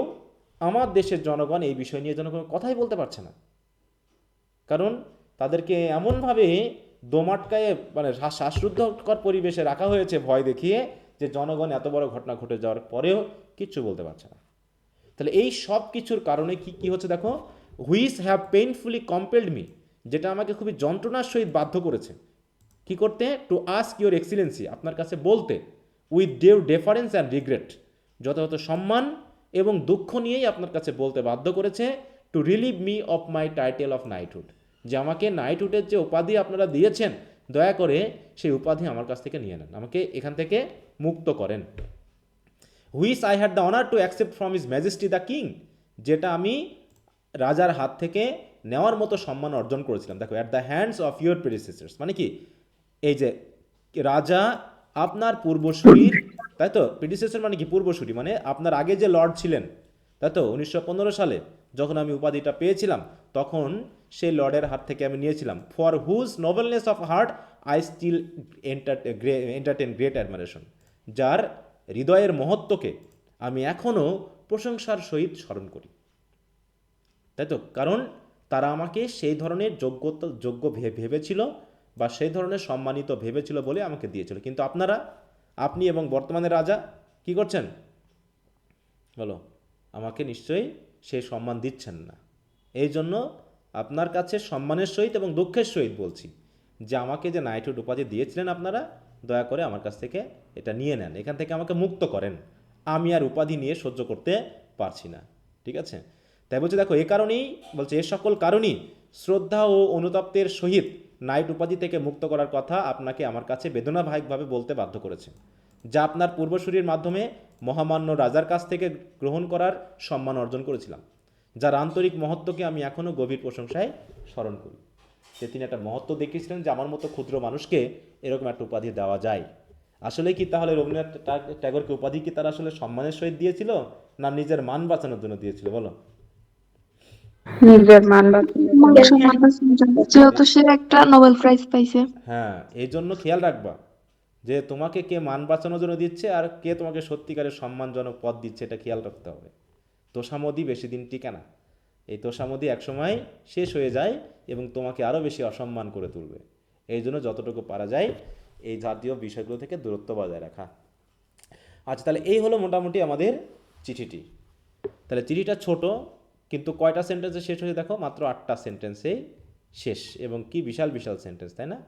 আমার দেশের জনগণ এই বিষয় নিয়ে যেন কোনো কথাই বলতে পারছে না, কারণ তাদেরকে এমনভাবে দোমাটকায় মানে শ্বাসরুদ্ধকর পরিবেশে রাখা হয়েছে ভয় দেখিয়ে, যে জনগণ এত বড় ঘটনা ঘটে যাওয়ার পরেও কিচ্ছু বলতে পারছে না। তাহলে এই সব কিছুর কারণে কি কি হচ্ছে দেখো, হুইচ হ্যাভ পেইনফুলি কম্পেলড মি, যেটা আমাকে খুবই যন্ত্রণার সহিত বাধ্য করেছে কি করতে, টু আস্ক ইউর এক্সিলেন্সি, আপনার কাছে বলতে, উইথ ডিউ ডেফারেন্স অ্যান্ড রিগ্রেট, যথাযথ সম্মান এবং দুঃখ নিয়েই আপনার কাছে বলতে বাধ্য করেছে, to relieve me of my title of knighthood, যে আমাকে নাইটহুডের যে উপাধি আপনারা দিয়েছেন, দয়া করে সেই উপাধি আমার কাছ থেকে নিয়ে নেন, আমাকে এখান থেকে মুক্ত করেন। Which I had the honour to accept from his majesty the king, যেটা আমি রাজার হাত থেকে নেওয়ার মতো সম্মান অর্জন করেছিলাম। দেখো, at the hands of your predecessors, মানে কি, এই যে রাজা আপনার পূর্বসূরির, তাই তো, প্রেডিসেসর মানে কি, পূর্বসূরি, মানে আপনার আগে যে লর্ড ছিলেন, তাই তো, 1915 সালে যখন আমি উপাধিটা পেয়েছিলাম, তখন সেই লর্ডের হাত থেকে আমি নিয়েছিলাম। For whose nobleness of heart I still entertain great admiration, যার হৃদয়ের মহত্বকে আমি এখনও প্রশংসার সহিত স্মরণ করি, তাই তো, কারণ তারা আমাকে সেই ধরনের যোগ্য ভেবেছিল বা সেই ধরনের সম্মানিত ভেবেছিল বলে আমাকে দিয়েছিল। কিন্তু আপনারা, আপনি এবং বর্তমানে রাজা কি করছেন বলো, আমাকে নিশ্চয়ই সেই সম্মান দিচ্ছেন না। এই জন্য আপনার কাছে সম্মানের সহিত এবং দুঃখের সহিত বলছি যে আমাকে যে নাইটহুড উপাধি দিয়েছিলেন আপনারা, দয়া করে আমার কাছ থেকে এটা নিয়ে নেন, এখান থেকে আমাকে মুক্ত করেন, আমি আর উপাধি নিয়ে সহ্য করতে পারছি না। ঠিক আছে, তাই বলছে দেখো, এ কারণেই বলছে, এ সকল কারণেই শ্রদ্ধা ও অনুতপ্তের সহিত নাইট উপাধি থেকে মুক্ত করার কথা আপনাকে আমার কাছে বেদনাদায়কভাবে বলতে বাধ্য করেছে, যা আপনার পূর্বসূরির মাধ্যমে মহামান্য রাজার কাছ থেকে গ্রহণ করার সম্মান অর্জন করেছিলাম, যার আন্তরিক মহত্বকে আমি এখনও গভীর প্রশংসায় স্মরণ করি। যে তিনি একটা মহত্ব দেখিয়েছিলেন যে আমার মতো ক্ষুদ্র মানুষকে এরকম একটা উপাধি দেওয়া যায়। আসলে কি তাহলে রবীন্দ্রনাথ ট্যাগরকে উপাধি কি তারা আসলে সম্মানের সহিত দিয়েছিল, না নিজের মান বাঁচানোর জন্য দিয়েছিল বলো? নিজের মান বাঁচানোর জন্য। সম্মান বাঁচানোর জন্য। যেহেতু সে একটা নোবেল প্রাইজ পাইছে। হ্যাঁ, এই জন্য খেয়াল রাখবা যে তোমাকে কে মান বাঁচানোর জন্য দিচ্ছে আর কে তোমাকে সত্যিকারের সম্মানজনক পদ দিচ্ছে, এটা খেয়াল রাখতে হবে। তোষামোদী বেশি দিন টিকে না, এই তোষামোদী একসময় শেষ হয়ে যায় এবং তোমাকে আরও বেশি অসম্মান করে তুলবে। এই জন্য যতটুকু পারা যায় এই জাতীয় বিষয়গুলো থেকে দূরত্ব বজায় রাখা। আচ্ছা, তাহলে এই হলো মোটামুটি আমাদের চিঠিটি। তাহলে চিঠিটা ছোট, কিন্তু কয়টা সেন্টেন্সে শেষ হয়ে দেখো, মাত্র 8টা সেন্টেন্সে শেষ, এবং কি বিশাল বিশাল সেন্টেন্স, তাই না?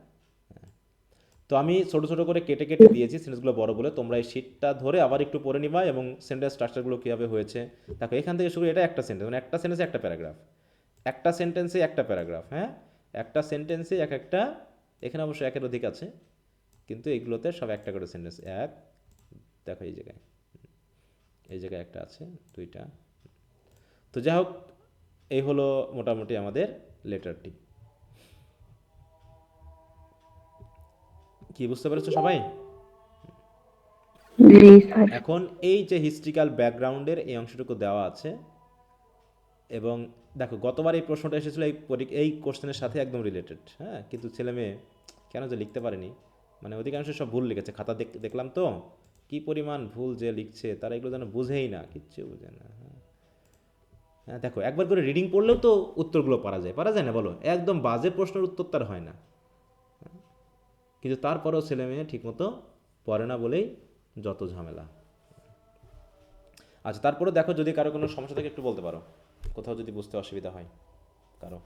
তো আমি ছোট ছোট করে কেটে কেটে দিয়েছি সেন্টেন্সগুলো বড় বলে, তোমরা এই শিটটা ধরে আবার একটু পড়ে নিবা এবং সেন্টেন্স স্ট্রাকচারগুলো কীভাবে হয়েছে দেখো। এখান থেকে শুরু, এটা একটা সেন্টেন্স, মানে একটা সেন্টেন্সে একটা প্যারাগ্রাফ, একটা সেন্টেন্সে একটা প্যারাগ্রাফ, হ্যাঁ, একটা সেন্টেন্সে এক একটা, এখানে অবশ্য একের অধিক আছে, কিন্তু এগুলোতে সব একটা করে সেন্টেন্স। এক, দেখো এই জায়গায় একটা আছে, দুইটা। তো যাই হোক, এই হলো মোটামুটি আমাদের লেটারটি। কি বুঝতে পেরেছো সবাই? জি স্যার। এখন এই যে হিস্ট্রিক্যাল ব্যাকগ্রাউন্ডের এই অংশটুকু দেওয়া আছে, এবং দেখো গতবার এই প্রশ্নটা এসেছিলো এই কোশ্চেনের সাথে একদম রিলেটেড, হ্যাঁ, কিন্তু ছেলে মেয়ে কেন যে লিখতে পারেনি, মানে অধিকাংশ সব ভুল লিখেছে। খাতা দেখলাম তো কি পরিমাণ ভুল যে লিখছে, তারা এগুলো যেন বুঝেই না, কিচ্ছু বুঝে না। হ্যাঁ, দেখো একবার করে রিডিং পড়লেও তো উত্তরগুলো পারা যায় না বলো? একদম বাজে প্রশ্নের উত্তর তার হয় না, কিন্তু তারপরেও ছেলে মেয়ে ঠিকমতো পড়ে না বলেই যত ঝামেলা। আচ্ছা, তারপরে দেখো যদি কারো কোনো সমস্যা থাকে একটু বলতে পারো, কোথাও যদি বুঝতে অসুবিধা হয় কারো।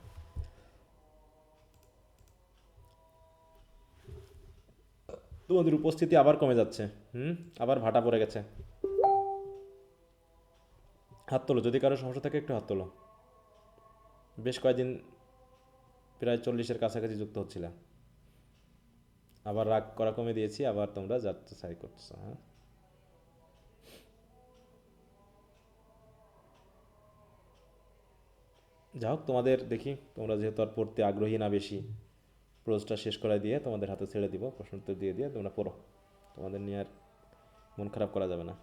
তোমাদের উপস্থিতি আবার কমে যাচ্ছে, আবার ভাটা পড়ে গেছে। হাত তোলো যদি কারো সমস্যা থাকে, একটু হাত তোলো। বেশ কয়েকদিন প্রায় 40-এর কাছাকাছি যুক্ত হচ্ছিল, আবার রাগ করা কমে দিয়েছি, আবার তোমরা যাচ্ছে সাই করছো। হ্যাঁ, যাই হোক, তোমাদের দেখি, তোমরা যেহেতু আর পড়তে আগ্রহী না বেশি, প্রোজটা শেষ করাই দিয়ে তোমাদের হাতে ছেড়ে দিব, প্রশ্ন উত্তর দিয়ে তোমরা পড়ো। তোমাদের নিয়ে আর মন খারাপ করা যাবে না।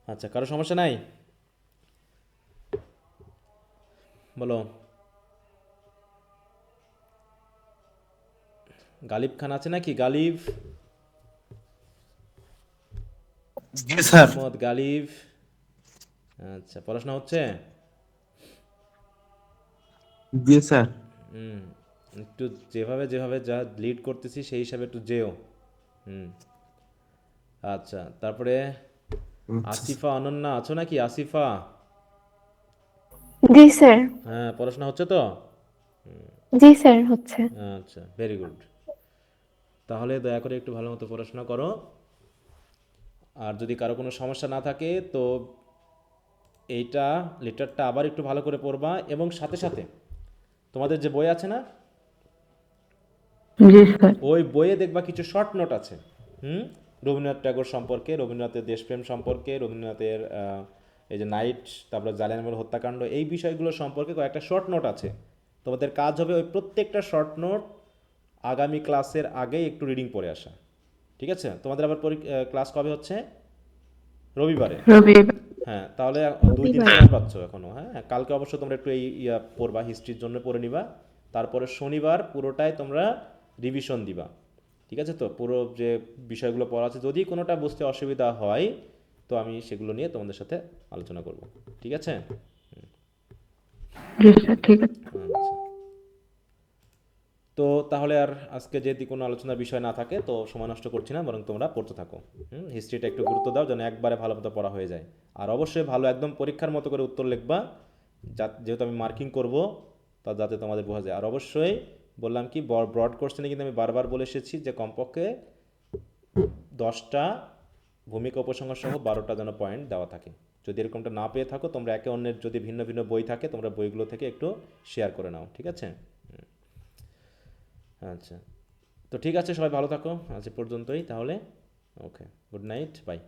আচ্ছা, কারো সমস্যা নাই বলো? গালিব খান আছে নাকি? গালিব, জি স্যার। মোহাম্মদ গালিব। আচ্ছা, পড়াশোনা হচ্ছে? জি স্যার। হুম, একটু যেভাবে যেভাবে যা লিড করতেছি সেই হিসাবে একটু যেও। হুম। আচ্ছা, তারপরে আচ্ছা। আসিফা অনন্যা আছো নাকি? আসিফা, জি স্যার। হ্যাঁ, পড়াশোনা হচ্ছে তো? জি স্যার হচ্ছে। আচ্ছা, ভেরি গুড। তাহলে দয়া করে একটু ভালো মতো পড়াশোনা করো। আর যদি কারো কোনো সমস্যা না থাকে তো এইটা লেটারটা আবার একটু ভালো করে পড়বা, এবং সাথে সাথে তোমাদের যে বই আছে না, জি স্যার। ওই বইয়ে দেখবা কিছু শর্ট নোট আছে। হুম। রবীন্দ্রনাথ ট্যাগোর সম্পর্কে, রবীন্দ্রনাথের দেশপ্রেম সম্পর্কে, রবীন্দ্রনাথের এই যে নাইট, তারপরে জালিয়ানওয়ালা হত্যাকাণ্ড, এই বিষয়গুলো সম্পর্কে কয়েকটা শর্ট নোট আছে। তোমাদের কাজ হবে ওই প্রত্যেকটা শর্ট নোট আগামী ক্লাসের আগেই একটু রিডিং পড়ে আসা। ঠিক আছে? তোমাদের আবার ক্লাস কবে হচ্ছে? রবিবারে। রবি। হ্যাঁ, তাহলে 2 দিন রবিবার। সময় পাচ্ছ এখনো। হ্যাঁ, কালকে অবশ্য তোমরা একটু এই পড়বা, হিস্ট্রির জন্য পড়ে নিবা। তারপরে শনিবার পুরোটাই তোমরা রিভিশন দিবা। ঠিক আছে তো? পুরো যে বিষয়গুলো পড়া আছে, যদি কোনোটা বুঝতে অসুবিধা হয় তো আমি সেগুলো নিয়ে তোমাদের সাথে আলোচনা করব। ঠিক আছে? জি স্যার, ঠিক আছে। আচ্ছা, তো তাহলে আর আজকে যদি কোনো আলোচনার বিষয় না থাকে তো সময় নষ্ট করছি না, বরং তোমরা পড়তে থাকো। হুম, হিস্ট্রিটা একটু গুরুত্ব দাও যেন একবারে ভালো মতো পড়া হয়ে যায়। আর অবশ্যই ভালো একদম পরীক্ষার মতো করে উত্তর লিখবা, যেহেতু আমি মার্কিং করব, তা যাতে তোমাদের বোঝা যায়। আর অবশ্যই বললাম কি, ব্রড কোশ্চেনে কিন্তু আমি বারবার বলে এসেছি যে কমপক্ষে 10টা ভূমিকা উপসংহার সহ 12টা যেন পয়েন্ট দেওয়া থাকে। যদি এরকমটা না পেয়ে থাকো, তোমরা একে অন্যের যদি ভিন্ন ভিন্ন বই থাকে তোমরা বইগুলো থেকে একটু শেয়ার করে নাও। ঠিক আছে? আচ্ছা, তো ঠিক আছে, সবাই ভালো থাকো, আজ এ পর্যন্তই তাহলে। ওকে, গুড নাইট, বাই।